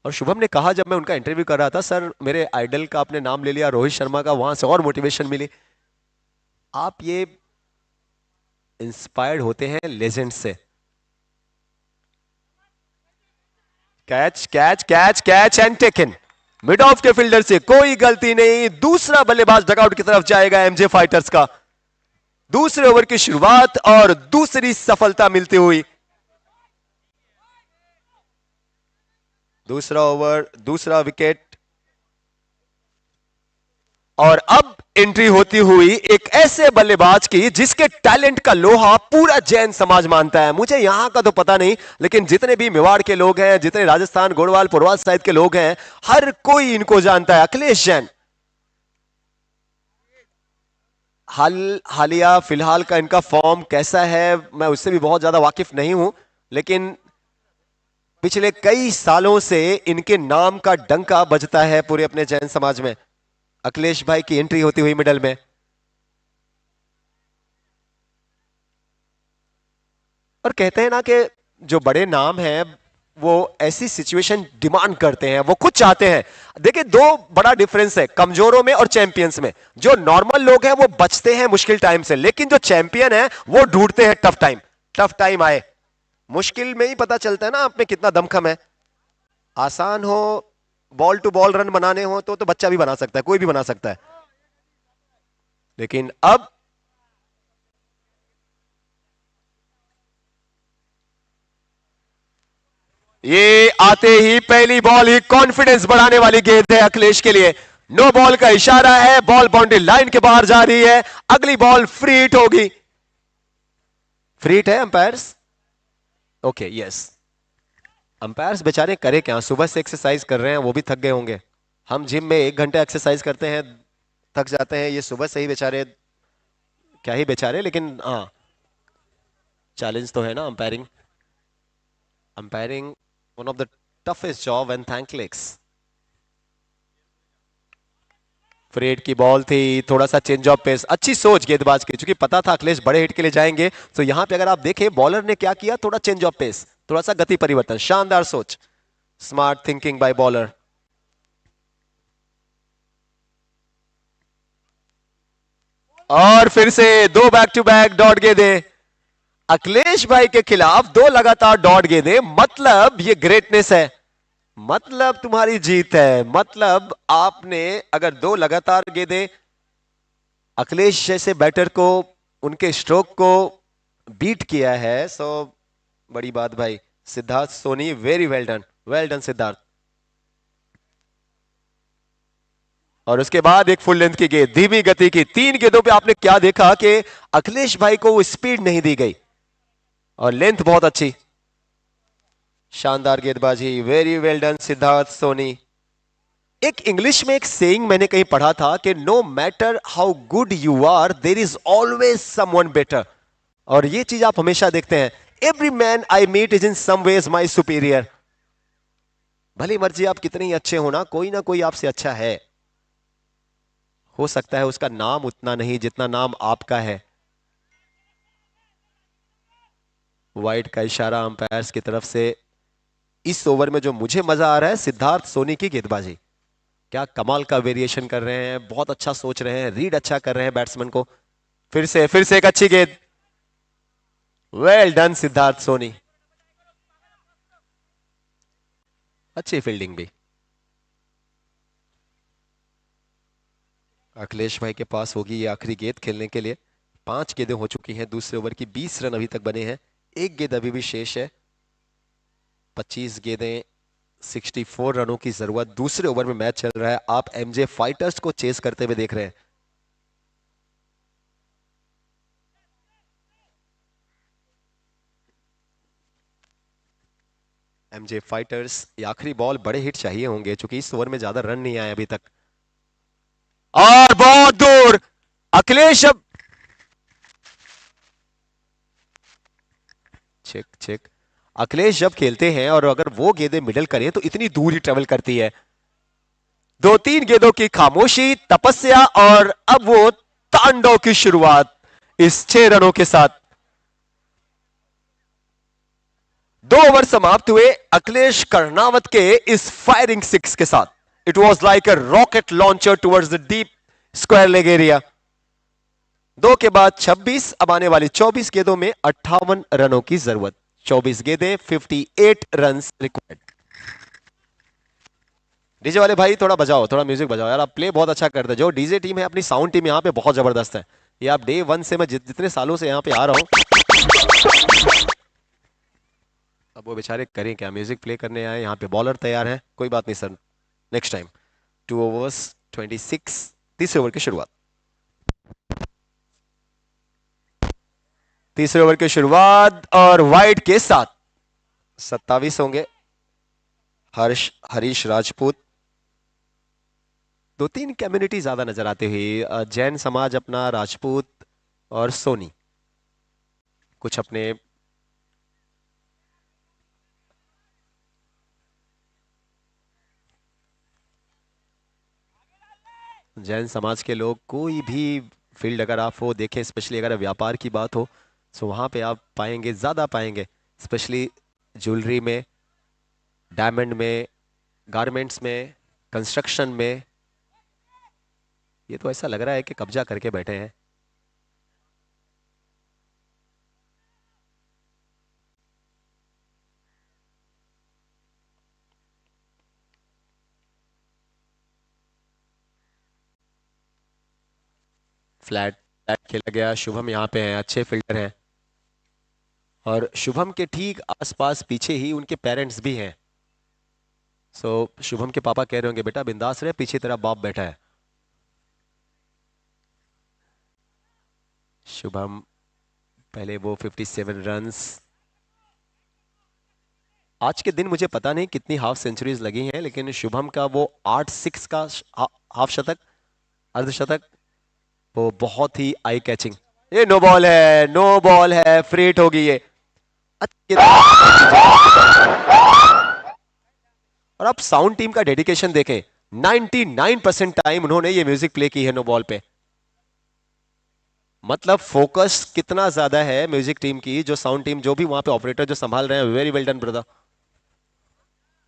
और शुभम ने कहा जब मैं उनका इंटरव्यू कर रहा था, सर मेरे आइडल का आपने नाम ले लिया, रोहित शर्मा का, वहां से और मोटिवेशन मिली। आप ये इंस्पायर्ड होते हैं लेजेंड से। Catch catch catch catch and taken, mid of के फील्डर से कोई गलती नहीं। दूसरा बल्लेबाज डगआउट की तरफ जाएगा एमजे फाइटर्स का। दूसरे ओवर की शुरुआत और दूसरी सफलता मिलती हुई। दूसरा ओवर, दूसरा विकेट, और अब एंट्री होती हुई एक ऐसे बल्लेबाज की जिसके टैलेंट का लोहा पूरा जैन समाज मानता है। मुझे यहां का तो पता नहीं, लेकिन जितने भी मेवाड़ के लोग हैं, जितने राजस्थान गोड़वाल पुरवाल साइड के लोग हैं, हर कोई इनको जानता है। अखिलेश जैन हालिया फिलहाल का इनका फॉर्म कैसा है मैं उससे भी बहुत ज्यादा वाकिफ नहीं हूं, लेकिन पिछले कई सालों से इनके नाम का डंका बजता है पूरे अपने जैन समाज में। अखिलेश भाई की एंट्री होती हुई मिडल में, और कहते हैं ना कि जो बड़े नाम हैं वो ऐसी सिचुएशन डिमांड करते हैं, वो खुद चाहते हैं। देखिए, दो बड़ा डिफरेंस है कमजोरों में और चैंपियंस में। जो नॉर्मल लोग हैं वो बचते हैं मुश्किल टाइम से, लेकिन जो चैंपियन है वो ढूंढते हैं टफ टाइम। टफ टाइम आए, मुश्किल में ही पता चलता है ना आप में कितना दमखम है। आसान हो, बॉल टू बॉल रन बनाने हो तो बच्चा भी बना सकता है, कोई भी बना सकता है, लेकिन अब ये आते ही पहली बॉल ही कॉन्फिडेंस बढ़ाने वाली गेंद है अखिलेश के लिए। नो बॉल का इशारा है, बॉल बाउंड्री लाइन के बाहर जा रही है, अगली बॉल फ्री हिट होगी। फ्री हिट है अंपायर्स? Okay yes. अंपायर्स बेचारे करे क्या, सुबह से एक्सरसाइज कर रहे हैं, वो भी थक गए होंगे। हम जिम में 1 घंटे एक्सरसाइज करते हैं, थक जाते हैं, ये सुबह से ही बेचारे, क्या ही बेचारे, लेकिन हाँ चैलेंज तो है ना umpiring. Umpiring one of the toughest job and thankless. Free hit की बॉल थी, थोड़ा सा चेंज ऑफ पेस, अच्छी सोच गेंदबाज की, क्योंकि पता था अखिलेश बड़े हिट के लिए जाएंगे। तो यहां पे अगर आप देखें बॉलर ने क्या किया, थोड़ा चेंज ऑफ पेस, थोड़ा सा गति परिवर्तन, शानदार सोच, स्मार्ट थिंकिंग बाय बॉलर। और फिर से 2 बैक टू बैक डॉट गेंदें अखिलेश भाई के खिलाफ, 2 लगातार डॉट गेंदें। मतलब ये ग्रेटनेस है, मतलब तुम्हारी जीत है, मतलब आपने अगर 2 लगातार गेंदें अखिलेश जैसे बैटर को, उनके स्ट्रोक को बीट किया है, सो बड़ी बात भाई। Siddharth Soni, very well done Siddharth. और उसके बाद एक फुल लेंथ की गेंद, धीमी गति की, 3 गेंदों पे आपने क्या देखा कि अखिलेश भाई को वो स्पीड नहीं दी गई और लेंथ बहुत अच्छी, शानदार गेंदबाजी, very well done Siddharth Soni. एक इंग्लिश में एक सेइंग मैंने कहीं पढ़ा था कि no matter how good you are, there is always someone better. और ये चीज आप हमेशा देखते हैं, every man I meet is in some ways my superior. भली मर्जी आप कितने ही अच्छे हो ना कोई आपसे अच्छा है, हो सकता है उसका नाम उतना नहीं जितना नाम आपका है। वाइड का इशारा अंपायर्स की तरफ से। इस ओवर में जो मुझे मजा आ रहा है, सिद्धार्थ सोनी की गेंदबाजी, क्या कमाल का वेरिएशन कर रहे हैं, बहुत अच्छा सोच रहे हैं, रीड अच्छा कर रहे हैं बैट्समैन को। फिर से एक अच्छी गेंद, वेल डन सिद्धार्थ सोनी, अच्छी फील्डिंग भी। अखिलेश भाई के पास होगी ये आखिरी गेंद खेलने के लिए। 5 गेंदें हो चुकी हैं दूसरे ओवर की, 20 रन अभी तक बने हैं, 1 गेंद अभी भी शेष है। 25 गेंदें, 64 रनों की जरूरत। दूसरे ओवर में मैच चल रहा है, आप एमजे फाइटर्स को चेस करते हुए देख रहे हैं। एमजे फाइटर्स, ये आखिरी बॉल, बड़े हिट चाहिए होंगे क्योंकि इस ओवर में ज्यादा रन नहीं आए अभी तक। और बहुत दूर अखिलेश, अब चेक अखिलेश जब खेलते हैं और अगर वो गेंदें मिडल करें तो इतनी दूर ही ट्रेवल करती है। 2-3 गेंदों की खामोशी, तपस्या, और अब वो तांडव की शुरुआत इस 6 रनों के साथ। 2 ओवर समाप्त हुए अखिलेश कर्णावत के इस फायरिंग 6 के साथ। It was like a rocket launcher towards the deep square leg area. 2 के बाद 26, अब आने वाली 24 गेंदों में 58 रनों की जरूरत। 24 गेंदें, 58 रन रिक्वायर्ड। डीजे वाले भाई थोड़ा बजाओ, थोड़ा म्यूजिक बजाओ यार, आप प्ले बहुत अच्छा करते हैं। जो डीजे टीम है, अपनी साउंड टीम यहाँ पे बहुत जबरदस्त है। ये आप डे 1 से, मैं जितने सालों से यहाँ पे आ रहा हूं, अब वो बेचारे करें क्या, म्यूजिक प्ले करने आए, यहाँ पे बॉलर तैयार है, कोई बात नहीं सर, नेक्स्ट टाइम। 2 overs 26, तीसरे ओवर की शुरुआत। तीसरे ओवर की शुरुआत और वाइड के साथ 27 होंगे। हरीश राजपूत, 2-3 कम्युनिटी ज्यादा नजर आते हुए, जैन समाज अपना, राजपूत और सोनी कुछ अपने। जैन समाज के लोग, कोई भी फील्ड अगर आप वो देखें, स्पेशली अगर व्यापार की बात हो, तो वहां पे आप पाएंगे, ज्यादा पाएंगे, स्पेशली ज्वेलरी में, डायमंड में, गारमेंट्स में, कंस्ट्रक्शन में। ये तो ऐसा लग रहा है कि कब्जा करके बैठे हैं। फ्लैट खेला गया, शुभम यहाँ पे हैं, अच्छे फील्डर हैं, और शुभम के ठीक आसपास पीछे ही उनके पेरेंट्स भी हैं। शुभम के पापा कह रहे होंगे बेटा बिंदास रहे, पीछे तेरा बाप बैठा है। शुभम पहले वो 57 रन्स। आज के दिन मुझे पता नहीं कितनी हाफ सेंचुरीज लगी हैं, लेकिन शुभम का वो 8-6 का हाफ शतक, अर्धशतक, वो बहुत ही आई कैचिंग। ये नो बॉल है, नो बॉल है, फ्री हिट होगी ये। और आप साउंड टीम का डेडिकेशन देखें, 99% टाइम उन्होंने ये म्यूजिक प्ले की है नो बॉल पे। मतलब फोकस कितना ज्यादा है म्यूजिक टीम की, जो साउंड टीम, जो भी वहां पे ऑपरेटर जो संभाल रहे हैं, very well done brother.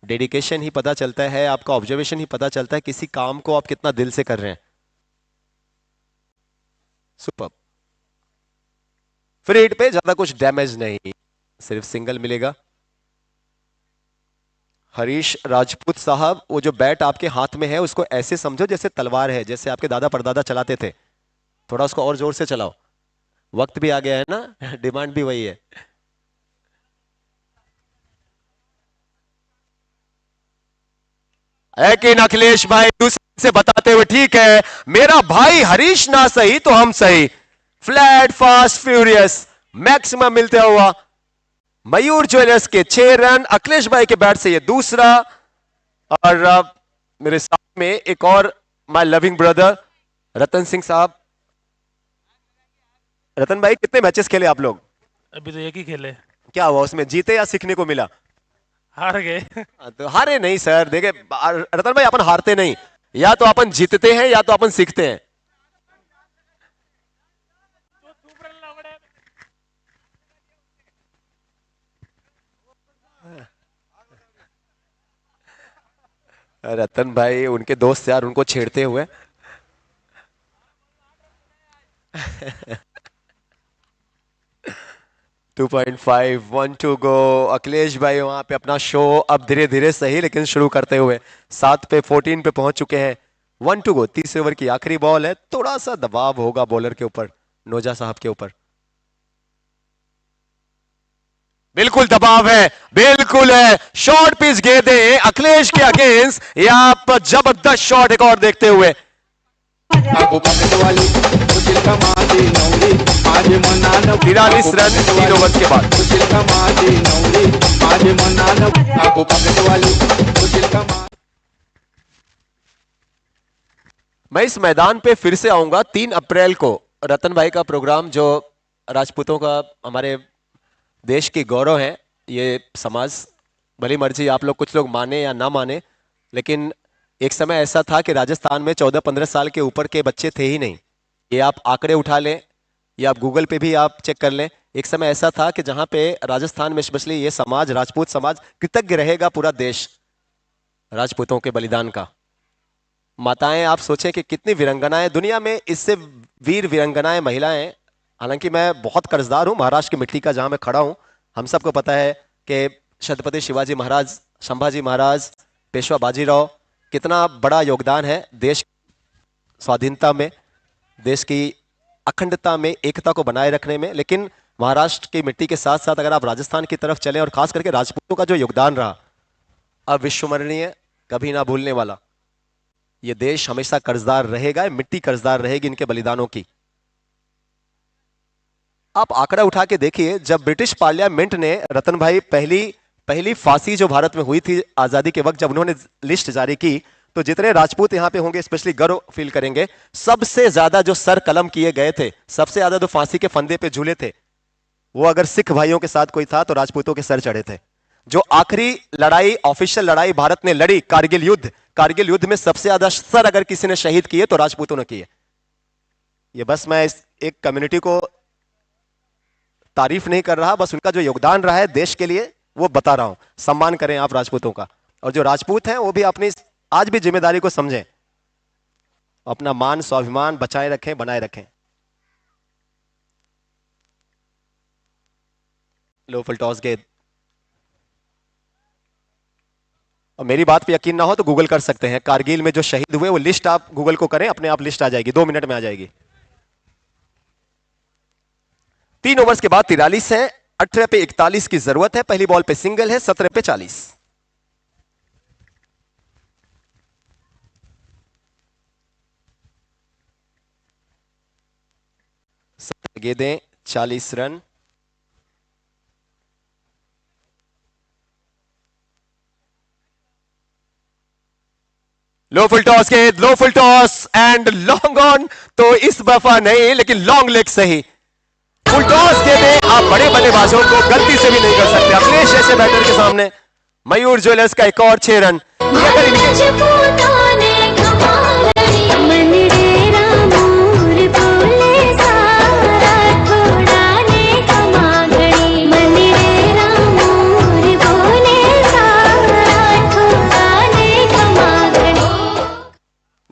Dedication ही पता चलता है, आपका ऑब्जर्वेशन ही पता चलता है किसी काम को आप कितना दिल से कर रहे हैं। सुपर। फ्री हिट पे ज्यादा कुछ डैमेज नहीं, सिर्फ सिंगल मिलेगा। हरीश राजपूत साहब, वो जो बैट आपके हाथ में है उसको ऐसे समझो जैसे तलवार है, जैसे आपके दादा परदादा चलाते थे। थोड़ा उसको और जोर से चलाओ, वक्त भी आ गया है ना, डिमांड भी वही है। कि अखिलेश भाई दूसरे से बताते हुए, ठीक है मेरा भाई हरीश ना सही तो हम सही। फ्लैट फास्ट फ्यूरियस मैक्सिमम मिलते हुआ मयूर ज्वेलर्स के 6 रन, अखिलेश भाई के बैट से ये दूसरा। और मेरे साथ में एक और my loving brother Ratan Singh साहब। रतन भाई कितने मैचेस खेले आप लोग? अभी तो एक ही खेले। क्या हुआ उसमें, जीते या सीखने को मिला? हार गए। तो हारे नहीं सर, देखे रतन भाई अपन हारते नहीं, या तो अपन जीतते हैं या तो अपन सीखते हैं। रतन भाई उनके दोस्त यार, उनको छेड़ते हुए। 2.5, 1 to go। अखिलेश भाई वहां पे अपना शो अब धीरे धीरे सही लेकिन शुरू करते हुए 7 पे 14 पे पहुंच चुके हैं। 1 to go, तीसरे ओवर की आखिरी बॉल है। थोड़ा सा दबाव होगा बॉलर के ऊपर, नोजा साहब के ऊपर। बिल्कुल दबाव है, बिल्कुल है। शॉर्ट पिच गेंदे अखिलेश के अगेंस्ट, यहां पर जबरदस्त शॉट एक और देखते हुए। 43 रन 3 ओवर के बाद। मैं इस मैदान पे फिर से आऊंगा 3 अप्रैल को। रतन भाई का प्रोग्राम, जो राजपूतों का हमारे देश की गौरव है, ये समाज, भली मर्जी आप लोग कुछ लोग माने या ना माने, लेकिन एक समय ऐसा था कि राजस्थान में 14-15 साल के ऊपर के बच्चे थे ही नहीं। ये आप आंकड़े उठा लें या आप गूगल पे भी आप चेक कर लें। एक समय ऐसा था कि जहां पे राजस्थान में स्पेशली ये समाज, राजपूत समाज, कृतज्ञ रहेगा पूरा देश राजपूतों के बलिदान का। माताएं, आप सोचें कि कितनी वीरंगनाएं दुनिया में, इससे वीर वीरंगनाएं महिलाएं। हालांकि मैं बहुत कर्जदार हूं महाराष्ट्र की मिट्टी का, जहां मैं खड़ा हूं। हम सबको पता है कि छत्रपति शिवाजी महाराज, संभाजी महाराज, पेशवा बाजीराव, कितना बड़ा योगदान है देश स्वाधीनता में, देश की अखंडता में, एकता को बनाए रखने में। लेकिन महाराष्ट्र की मिट्टी के साथ साथ अगर आप राजस्थान की तरफ चलें, और खास करके राजपूतों का जो योगदान रहा, अविस्मरणीय, कभी ना भूलने वाला। ये देश हमेशा कर्जदार रहेगा, मिट्टी कर्जदार रहेगी इनके बलिदानों की। आप आंकड़ा उठा के देखिए, जब ब्रिटिश पार्लियामेंट ने रतन भाई पहली फांसी जो भारत में हुई थी आजादी के वक्त, जब उन्होंने लिस्ट जारी की, तो जितने राजपूत यहां पे होंगे स्पेशली गर्व फील करेंगे। सबसे ज्यादा जो सर कलम किए गए थे, सबसे ज्यादा जो फांसी के फंदे पे झूले थे, वो अगर सिख भाइयों के साथ कोई था तो राजपूतों के सर चढ़े थे। जो आखिरी लड़ाई, ऑफिशियल लड़ाई भारत ने लड़ी, कारगिल युद्ध में सबसे ज्यादा सर अगर किसी ने शहीद किए तो राजपूतों ने किए। ये बस मैं इस एक कम्युनिटी को तारीफ नहीं कर रहा, बस उनका जो योगदान रहा है देश के लिए वो बता रहा हूं। सम्मान करें आप राजपूतों का, और जो राजपूत हैं वो भी अपनी आज भी जिम्मेदारी को समझें, अपना मान स्वाभिमान बचाए रखें, बनाए रखें। लो फुल टॉस गेंद। और मेरी बात पे यकीन ना हो तो गूगल कर सकते हैं, कारगिल में जो शहीद हुए वो लिस्ट आप गूगल को करें, अपने आप लिस्ट आ जाएगी, 2 मिनट में आ जाएगी। 3 ओवर्स के बाद 43 है, 18 पे 41 की जरूरत है। पहली बॉल पे सिंगल है, 17 पे 40। गेंदें 40 रन। लो फुल टॉस गेंद, low full toss and long on, तो इस दफा नहीं लेकिन लॉन्ग लेग सही। फुल टॉस गेंदें आप बड़े बल्लेबाजों को गलती से भी नहीं कर सकते। अखिलेश जैसे बैटर के सामने मयूर ज्वेलर्स का एक और 6 रन।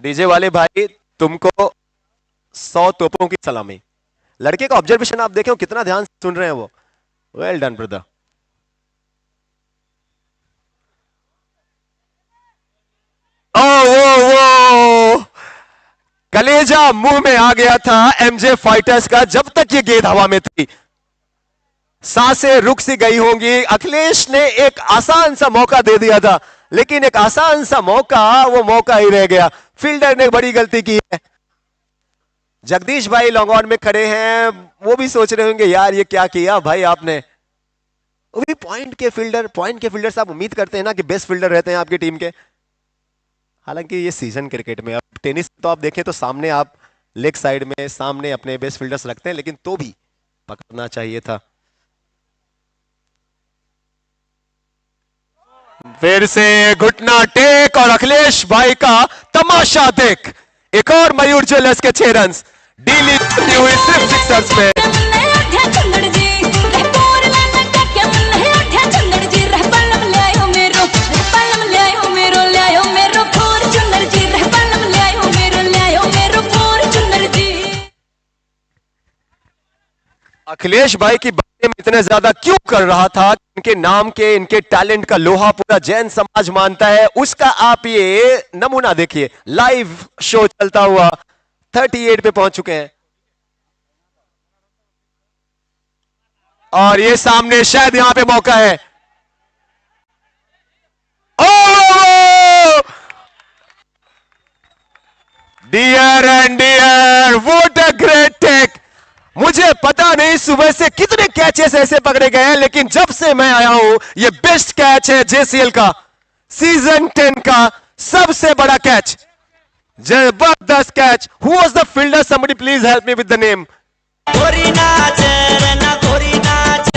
डीजे वाले भाई तुमको 100 तोपों की सलामी। लड़के का ऑब्जर्वेशन आप देखें कितना ध्यान से सुन रहे हैं वो। Well done brother. ओ कलेजा मुंह में आ गया था एमजे फाइटर्स का जब तक ये गेंद हवा में थी। सांसें रुक सी गई होंगी। अखिलेश ने एक आसान सा मौका दे दिया था, लेकिन एक आसान सा मौका वो मौका ही रह गया। फील्डर ने बड़ी गलती की है। जगदीश भाई लॉन्ग ऑन में खड़े हैं, वो भी सोच रहे होंगे यार ये क्या किया भाई आपने। वो भी पॉइंट के फील्डर से आप उम्मीद करते हैं ना कि बेस्ट फील्डर रहते हैं आपकी टीम के। हालांकि ये सीजन क्रिकेट में, अब टेनिस तो आप देखें तो सामने आप लेग साइड में सामने अपने बेस्ट फील्डर्स रखते हैं, लेकिन तो भी पकड़ना चाहिए था। फिर से घुटना टेक और अखिलेश भाई का तमाशा देख। एक और मयूर ज्वेलर्स के 6 रन। डीली होती हुई सिर्फ सिक्सर्स पे। अखिलेश भाई की बातें में इतने ज्यादा क्यों कर रहा था? इनके नाम के, इनके टैलेंट का लोहा पूरा जैन समाज मानता है। उसका आप ये नमूना देखिए, लाइव शो चलता हुआ 38 पे पहुंच चुके हैं। और ये सामने शायद यहां पे मौका है। Oh dear and dear, what a great take. मुझे पता नहीं सुबह से कितने कैचेस ऐसे पकड़े गए हैं, लेकिन जब से मैं आया हूं ये बेस्ट कैच है जेसीएल का, सीजन 10 का सबसे बड़ा कैच, जबरदस्त catch. Who was the fielder? Somebody please help me with the name. गोरी नाच रना गोरी नाच,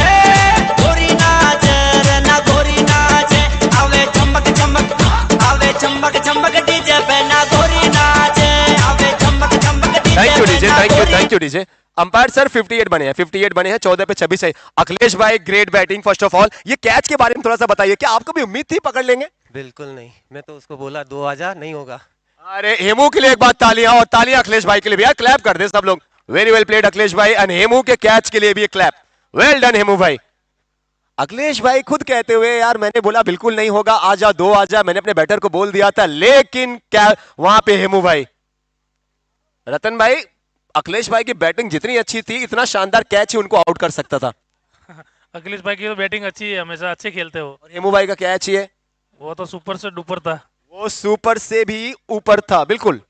गोरी नाच रना गोरी नाच, आवे चमक चमक, आवे चमक चमक डीजे पे ना गोरी नाच, आवे चमक चमक DJ. Thank you DJ, thank you DJ. Umpire sir 58 बने हैं, 58 बने हैं, 14 पे 26 है। अखिलेश भाई great batting first of all. ये कैच के बारे में थोड़ा सा बताइए, क्या आपको भी उम्मीद थी पकड़ लेंगे? बिल्कुल नहीं, मैं तो उसको बोला 2000 नहीं होगा। अरे हेमू के लिए एक बात तालियां, और तालियां अखिलेश भाई के लिए भी यार, क्लैप कर दे सब लोग। वेरी वेल प्लेड अखिलेश भाई, एंड हेमू के कैच के लिए भी एक क्लैप। वेल डन हेमू भाई। अखिलेश भाई खुद कहते हुए यार मैंने बोला बिल्कुल नहीं होगा, आजा 2 आजा, मैंने अपने बैटर को बोल दिया था, लेकिन क्या वहां पे हेमू भाई, रतन भाई, अखिलेश भाई की बैटिंग जितनी अच्छी थी इतना शानदार कैच ही उनको आउट कर सकता था। अखिलेश भाई की तो बैटिंग अच्छी है, हमेशा अच्छे खेलते हो। और हेमू भाई का कैच ही है, वो तो सुपर से डुपर था। वो सुपर से भी ऊपर था बिल्कुल।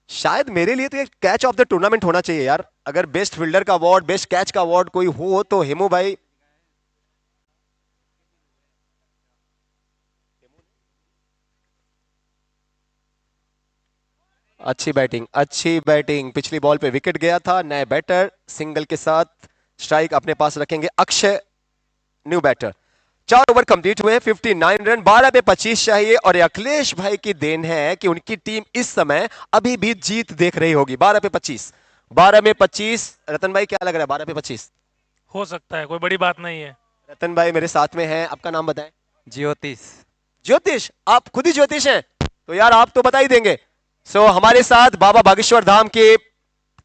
शायद मेरे लिए तो ये कैच ऑफ द टूर्नामेंट होना चाहिए यार। अगर बेस्ट फील्डर का अवार्ड, बेस्ट कैच का अवार्ड कोई हो तो हेमू भाई। अच्छी बैटिंग। पिछली बॉल पे विकेट गया था। नए बैटर सिंगल के साथ स्ट्राइक अपने पास रखेंगे Akshay, new batter. 4 over complete हुए, 59 रन, 12 पे 25 चाहिए। और अखिलेश भाई की देन है कि उनकी टीम इस समय अभी भी जीत देख रही होगी। 12 पे 25, 12 में 25। रतन भाई क्या लग रहा है? 12 पे 25 हो सकता है, कोई बड़ी बात नहीं है। रतन भाई मेरे साथ में हैं, आपका नाम बताएं। ज्योतिष। आप खुद ही ज्योतिष हैं तो यार आप तो बता ही देंगे। सो हमारे साथ बाबा बागेश्वर धाम के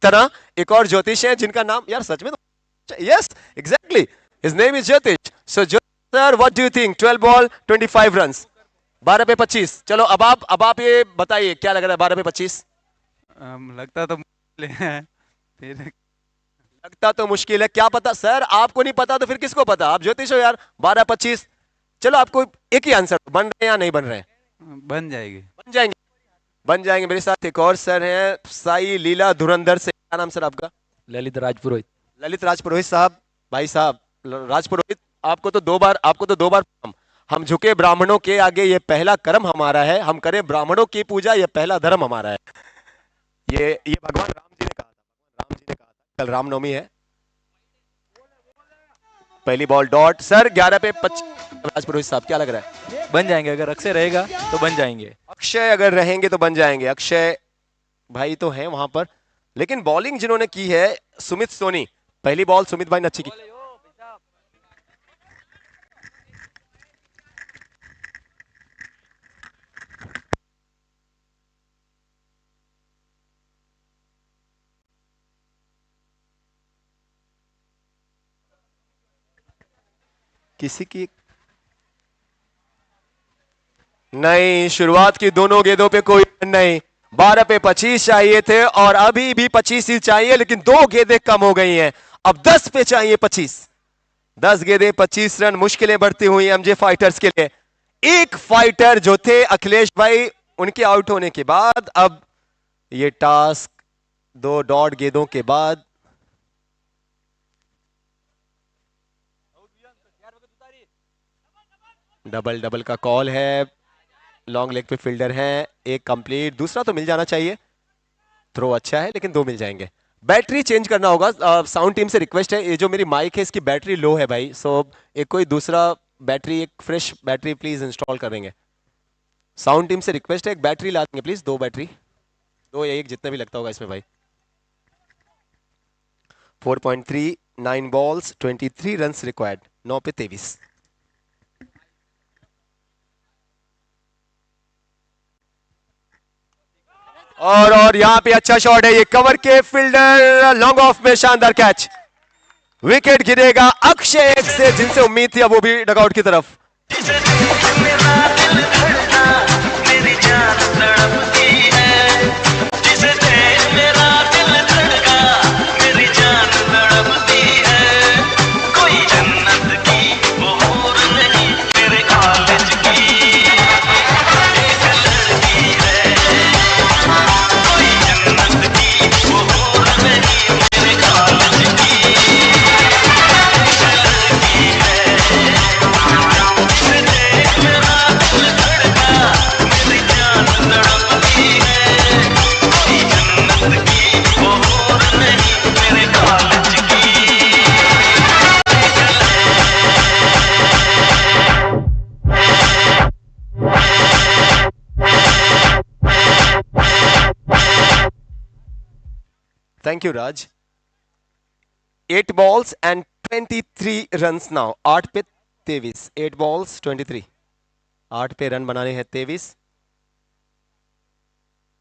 तरह एक और ज्योतिष है जिनका नाम यार सच में तो yes exactly his name is Jyotish. So sir what do you think? 12 ball 25 runs, 12 पे 25। चलो अब आप ये बताइए क्या लग रहा है 12 पे 25? लगता तो लगता तो मुश्किल है। क्या पता सर, आपको नहीं पता तो फिर किसको पता? आप ज्योतिष हो यार। 12-25। चलो आपको एक ही आंसर, बन रहे हैं या नहीं बन रहे? बन जाएंगे। मेरे साथ एक और सर हैं, साई लीला धुरंधर से। क्या नाम सर आपका? ललित राजपुरोहित। ललित राजपुरोहित साहब, भाई साहब राजपुरोहित, आपको तो दो बार हम झुके ब्राह्मणों के आगे, ये पहला कर्म हमारा है, हम करें ब्राह्मणों की पूजा, ये पहला धर्म हमारा है। ये भगवान राम जी ने कहा था, कल रामनवमी है। पहली बॉल डॉट सर 11 पे 25। राजपुरोहित साहब क्या लग रहा है? बन जाएंगे, अगर अक्षय रहेगा तो बन जाएंगे। अक्षय अगर रहेंगे तो बन जाएंगे। अक्षय भाई तो हैं वहां पर, लेकिन बॉलिंग जिन्होंने की है सुमित सोनी, पहली बॉल सुमित भाई ने अच्छी की। किसी की नहीं, शुरुआत की दोनों गेंदों पे कोई रन नहीं। 12 पे 25 चाहिए थे और अभी भी 25 ही चाहिए, लेकिन 2 गेंदें कम हो गई हैं। अब 10 पे चाहिए 25। 10 गेंदें 25 रन, मुश्किलें बढ़ती हुई एमजे फाइटर्स के लिए। एक फाइटर जो थे अखिलेश भाई, उनके आउट होने के बाद अब ये टास्क 2 डॉट गेंदों के बाद डबल का कॉल है। लॉन्ग लेग पे फील्डर है, एक कंप्लीट, दूसरा तो मिल जाना चाहिए। थ्रो अच्छा है लेकिन 2 मिल जाएंगे। बैटरी चेंज करना होगा। साउंड टीम से रिक्वेस्ट है, ये जो मेरी माइक है इसकी बैटरी लो है भाई, सो एक कोई दूसरा बैटरी, एक फ्रेश बैटरी प्लीज इंस्टॉल कर देंगे। साउंड टीम से रिक्वेस्ट है, एक बैटरी ला देंगे प्लीज, 2 बैटरी, 2 या 1 जितना भी लगता होगा इसमें भाई। 4.3, 9 बॉल्स 23 रन रिक्वायर्ड, 9 पे 23। और यहां पे अच्छा शॉट है, ये कवर के फील्डर, लॉन्ग ऑफ में शानदार कैच, विकेट गिरेगा अक्षय से, जिनसे उम्मीद थी अब वो भी डगआउट की तरफ। Thank you, Raj. 8 balls and 23 runs now. 8 पे 23, 8 balls 23, 8 पे रन बनाने हैं 23।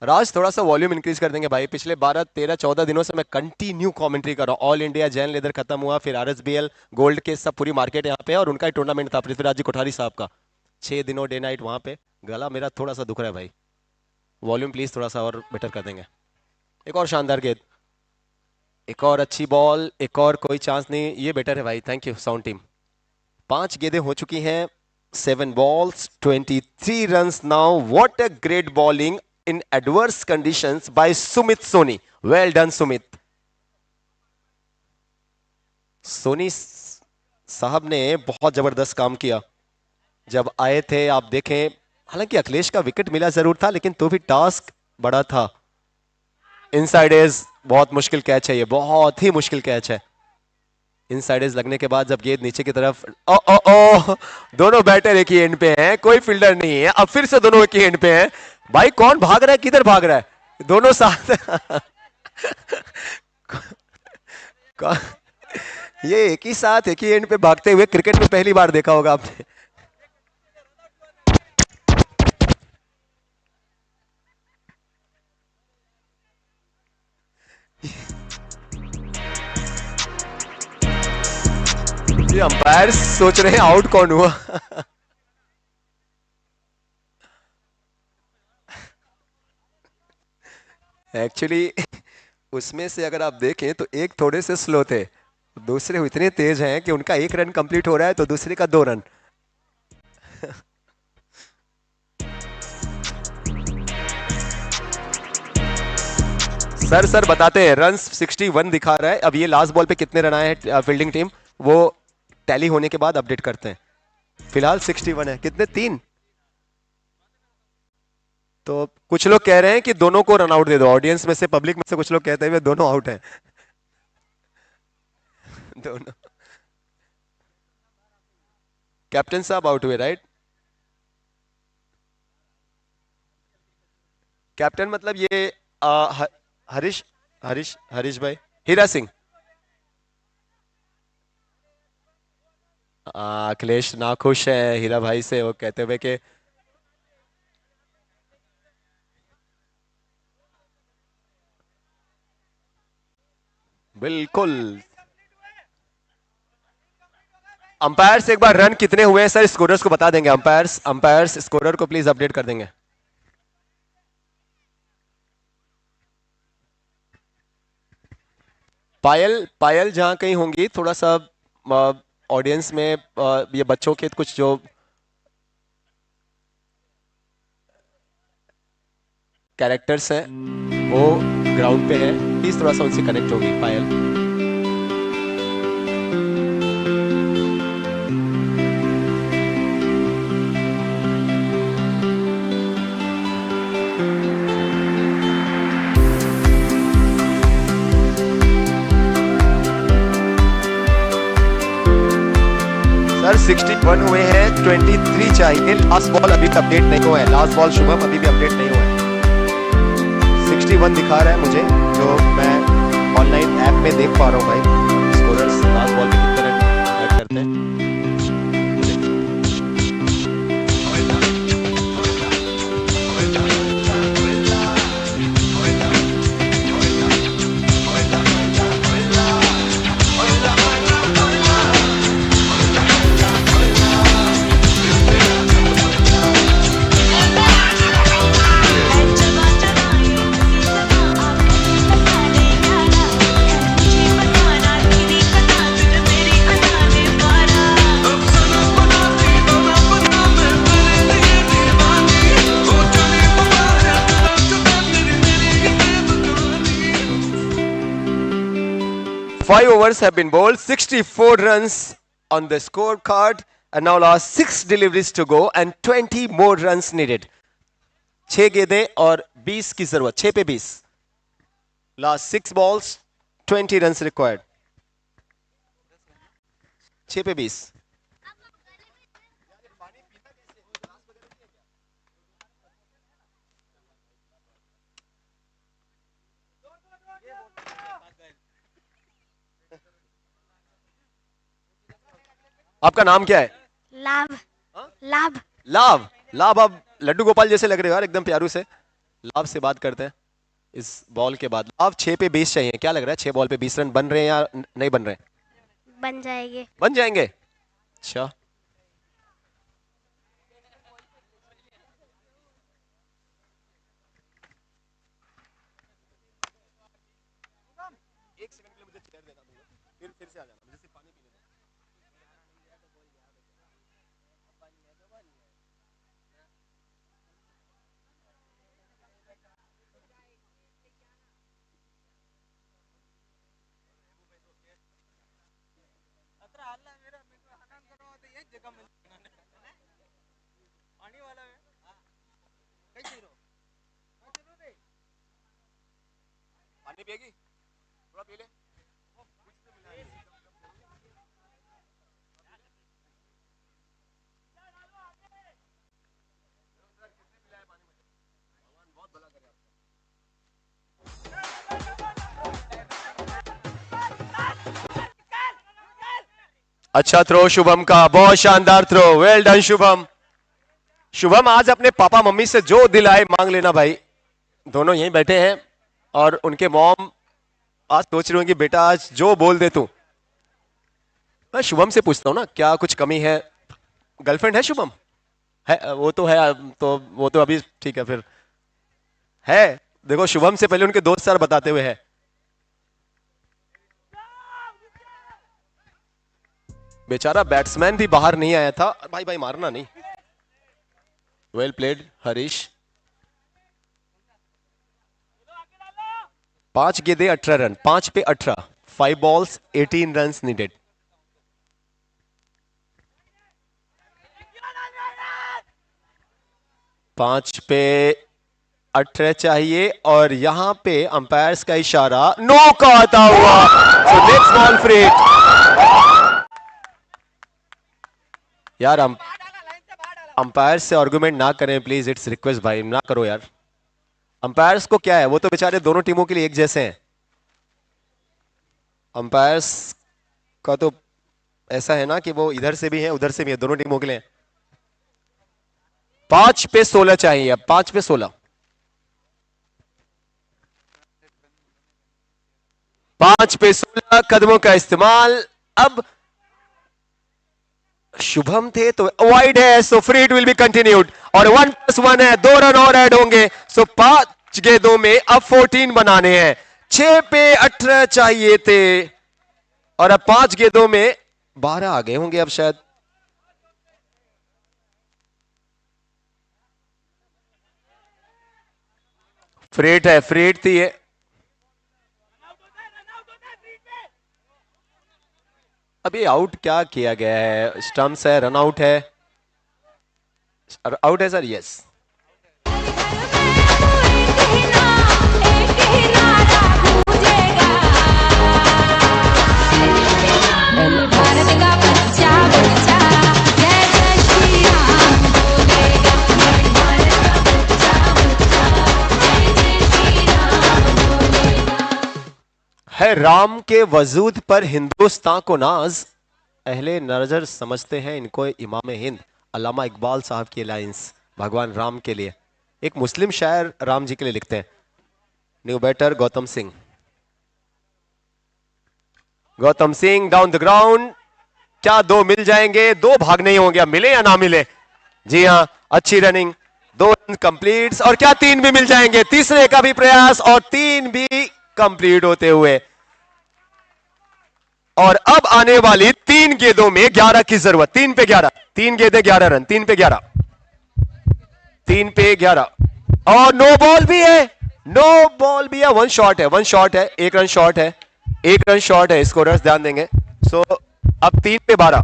राज थोड़ा सा वॉल्यूम इंक्रीज कर देंगे भाई, पिछले 12, 13, 14 दिनों से मैं कंटिन्यू कमेंट्री कर रहा हूँ। ऑल इंडिया जैन लेदर खत्म हुआ, फिर आरएसबीएल गोल्ड के सब पूरी मार्केट यहाँ पे है, और उनका ही टूर्नामेंट था पृथ्वीराज जी कोठारी साहब का, 6 दिनों डे नाइट वहां पे। गला मेरा थोड़ा सा दुख रहा है भाई, वॉल्यूम प्लीज थोड़ा सा और बेटर कर देंगे। एक और शानदार गेंद, एक और अच्छी बॉल, एक और कोई चांस नहीं, ये बेटर है भाई। Thank you sound team. 5 गेंदें हो चुकी हैं, 7 balls 23 runs now. What a great bowling in adverse conditions by Sumit Soni. Well done Sumit. Soni साहब ने बहुत जबरदस्त काम किया जब आए थे, आप देखें, हालांकि अखिलेश का विकेट मिला जरूर था, लेकिन तो भी टास्क बड़ा था। इनसाइड एज बहुत मुश्किल कैच है, ये बहुत ही मुश्किल कैच है। इनसाइड एज लगने के बाद जब गेंद नीचे की तरफ, ओ दोनों बैटर एक ही एंड पे हैं, कोई फील्डर नहीं है। अब फिर से दोनों एक ही एंड पे हैं। भाई कौन भाग रहा है, किधर भाग रहा है, दोनों साथ ये एक ही साथ एक ही एंड पे भागते हुए क्रिकेट में पहली बार देखा होगा आपने। ये अंपायर सोच रहे हैं आउट कौन हुआ। एक्चुअली उसमें से अगर आप देखें तो एक थोड़े से स्लो थे, दूसरे इतने तेज हैं कि उनका 1 रन कंप्लीट हो रहा है तो दूसरे का 2 रन। सर बताते हैं। रन्स 61 दिखा रहा है। अब ये लास्ट बॉल पे कितने रन आए हैं फील्डिंग टीम, वो टैली होने के बाद अपडेट करते हैं। फिलहाल 61 है। कितने? 3। तो कुछ लोग कह रहे हैं कि दोनों को रन आउट दे दो। ऑडियंस में से, पब्लिक में से कुछ लोग कहते हैं दोनों आउट हैं। दोनों। कैप्टन साहब आउट हुए, राइट? कैप्टन मतलब ये हरीश भाई, हीरा सिंह। अखिलेश नाखुश है हीरा भाई से, वो कहते हुए कि बिल्कुल। अंपायर्स एक बार रन कितने हुए हैं सर, स्कोरर्स को बता देंगे। अंपायर्स स्कोरर को प्लीज अपडेट कर देंगे। पायल जहां कहीं होंगी, थोड़ा सा ऑडियंस में ये बच्चों के कुछ जो कैरेक्टर्स हैं वो ग्राउंड पे है, प्लीज थोड़ा सा उनसे कनेक्ट होगी पायल। सर 61 हुए हैं, 23 चाहिए। लास्ट बॉल अभी भी अपडेट नहीं हुआ है। लास्ट बॉल शुभम अभी भी अपडेट नहीं हुआ है। 61 दिखा रहा है मुझे, जो मैं ऑनलाइन ऐप में देख पा रहा हूँ भाई। स्कोरर्स लास्ट बॉल पे कितने रन ऐड करते हैं। Five overs have been bowled, 64 runs on the scorecard, and now last 6 deliveries to go and 20 more runs needed. 6 गेंदें और 20 की जरूरत, 6 पे 20. Last 6 balls, 20 runs required. 6 पे 20. आपका नाम क्या है? लाभ। अब लड्डू गोपाल जैसे लग रहे हो यार, एकदम प्यारू से। लाभ से बात करते हैं इस बॉल के बाद। लाभ 6 पे 20 चाहिए, क्या लग रहा है 6 बॉल पे 20 रन बन रहे हैं या नहीं बन रहे? बन जाएंगे। अच्छा, फिर से आ जाना, मुझे सिर्फ पानी पीने दो। पानी पिएगी? थोड़ा पी ले। अच्छा थ्रो शुभम का, बहुत शानदार throw, well done Shubham. Shubham आज अपने पापा मम्मी से जो दिल आए मांग लेना भाई। दोनों यहीं बैठे हैं और उनके मॉम आज सोच रही होंगी बेटा आज जो बोल दे तू। मैं शुभम से पूछता हूँ ना, क्या कुछ कमी है? गर्लफ्रेंड है शुभम? है, वो तो है, तो वो तो अभी ठीक है फिर है। देखो शुभम से पहले उनके दोस्त यार बताते हुए है। बेचारा बैट्समैन भी बाहर नहीं आया था। भाई मारना नहीं। Well played Harish. 5 गेंदें 18 रन, 5 पे 18, 5 balls 18 runs needed. पांच पे 18 चाहिए और यहां पे अंपायर्स का इशारा नो का आता हुआ. So next ball free. यार अंपायर से आर्गुमेंट ना करें प्लीज, इट्स रिक्वेस्ट भाई, ना करो यार. अंपायर्स को क्या है, वो तो बेचारे दोनों टीमों के लिए एक जैसे हैं. अंपायर्स का तो ऐसा है ना कि वो इधर से भी है उधर से भी है, दोनों टीमों के लिए. 5 पे 16 चाहिए अब, 5 पे 16. 5 पे 16 कदमों का इस्तेमाल. अब शुभम थे तो वाइड है, so free it will be continued. और 1+1 है, 2 रन और ऐड होंगे. सो 5 गेंदों में अब 14 बनाने हैं. 6 पे 18 चाहिए थे और अब 5 गेंदों में 12 आ गए होंगे अब शायद. फ्रेट है, फ्रेट थी ये. अभी आउट क्या किया गया है, स्टंप्स है, रन आउट है, आउट है सर. यस, भारत का बच्चा बच्चा जय जय श्री राम बोलेगा. भारत का बच्चा बच्चा जय जय श्री राम बोलेगा. है राम के वजूद पर हिंदुस्तान को नाज, अहले नजर समझते हैं इनको इमाम हिंद. अल्लामा इकबाल साहब की लाइंस भगवान राम के लिए. एक मुस्लिम शायर राम जी के लिए लिखते हैं. New batter Gautam Singh. Gautam Singh down the ground. क्या 2 मिल जाएंगे? 2 भागने ही होंगे, अब मिले या ना मिले. जी हाँ, अच्छी रनिंग, 2 रन कंप्लीट. और क्या 3 भी मिल जाएंगे? तीसरे का भी प्रयास और 3 भी कंप्लीट होते हुए. और अब आने वाली 3 गेंदों में 11 की जरूरत. 3 पे 11, 3 गेंदें 11 रन. 3 पे 11, 3 पे 11. और नो बॉल भी है, नो बॉल भी है. 1 शॉट है, 1 शॉट है, 1 रन शॉट है, 1 रन शॉट है. स्कोरर्स ध्यान देंगे. सो अब 3 पे 12,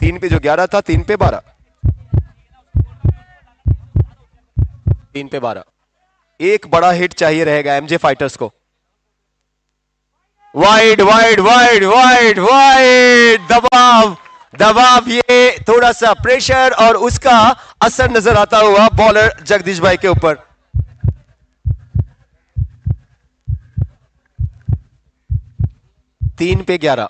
3 पे जो 11 था 3 पे 12, 3 पे 12. एक बड़ा हिट चाहिए रहेगा एमजे फाइटर्स को. Wide wide wide wide wide. दबाव दबाव, ये थोड़ा सा प्रेशर और उसका असर नजर आता हुआ बॉलर जगदीश भाई के ऊपर. तीन पे 11.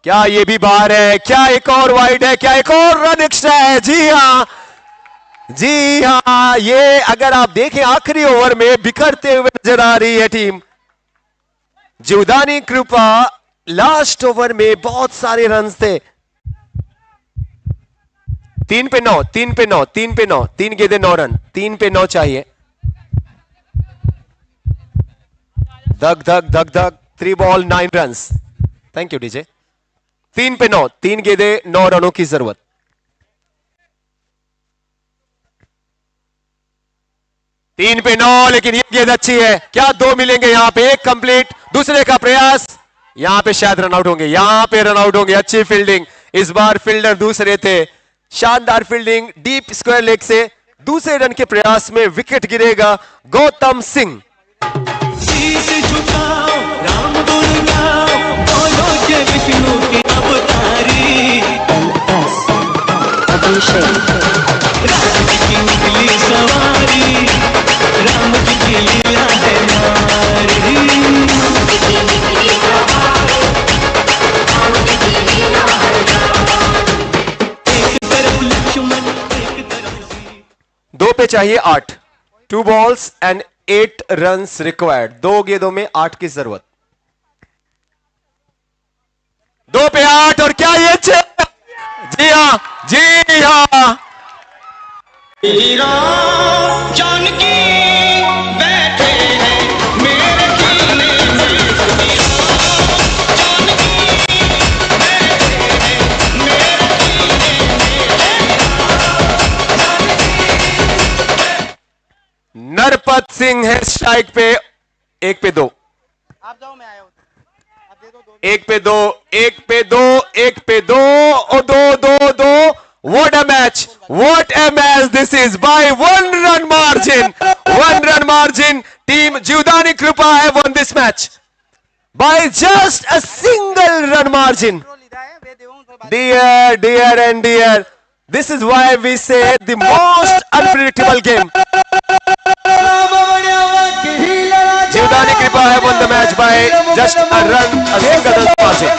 क्या ये भी बाहर है? क्या एक और वाइड है? क्या एक और रन एक्स्ट्रा है? जी हाँ, जी हाँ. ये अगर आप देखें आखिरी ओवर में बिखरते हुए नजर आ रही है टीम. जीवदानी कृपा लास्ट ओवर में बहुत सारे रन थे. 3 पे 9, 3 पे 9, 3 पे 9, 3 गेंदें 9 रन. 3 पे 9 चाहिए. धक धक धक धक. 3 ball 9 run. Thank you DJ. 3 पे 9, 3 गेंदें 9 रनों की जरूरत. तीन पे 9, लेकिन ये गेंद अच्छी है. क्या 2 मिलेंगे यहां पे? 1 कंप्लीट. दूसरे का प्रयास. यहां पे शायद रन आउट होंगे, यहां पे रन आउट होंगे. अच्छी फील्डिंग. इस बार फील्डर दूसरे थे. शानदार फील्डिंग डीप स्क्वायर लेग से. दूसरे रन के प्रयास में विकेट गिरेगा. गौतम सिंह. शीश झुकाओ, राम गुण गाओ, बोलो जय विष्णु की अवतारी. राम की निकली सवारी, राम जी की लीला है नारी. एक तरफ लक्ष्मण, एक तरफ 2 पे चाहिए 8. 2 balls and 8 runs required. 2 गेंदों में 8 की जरूरत. 2 पे 8 और क्या ये 6? जी हाँ, जी हाँ. जानकी बैठे हैं मेरे सीने में. जानकी बैठे हैं मेरे सीने में. स्ट्राइक पे 1 पे 2, आप जाओ, मैं आया हूँ। 1 पे 2, 1 पे 2, 1 पे 2 और 2. What a match! What a match this is! By 1 run margin, 1 run margin, team Jivdani Krupa have won this match by just a single run margin. Dear and dear, this is why we say the most unpredictable game. Jivdani Krupa have won the match by just a run, a single run margin.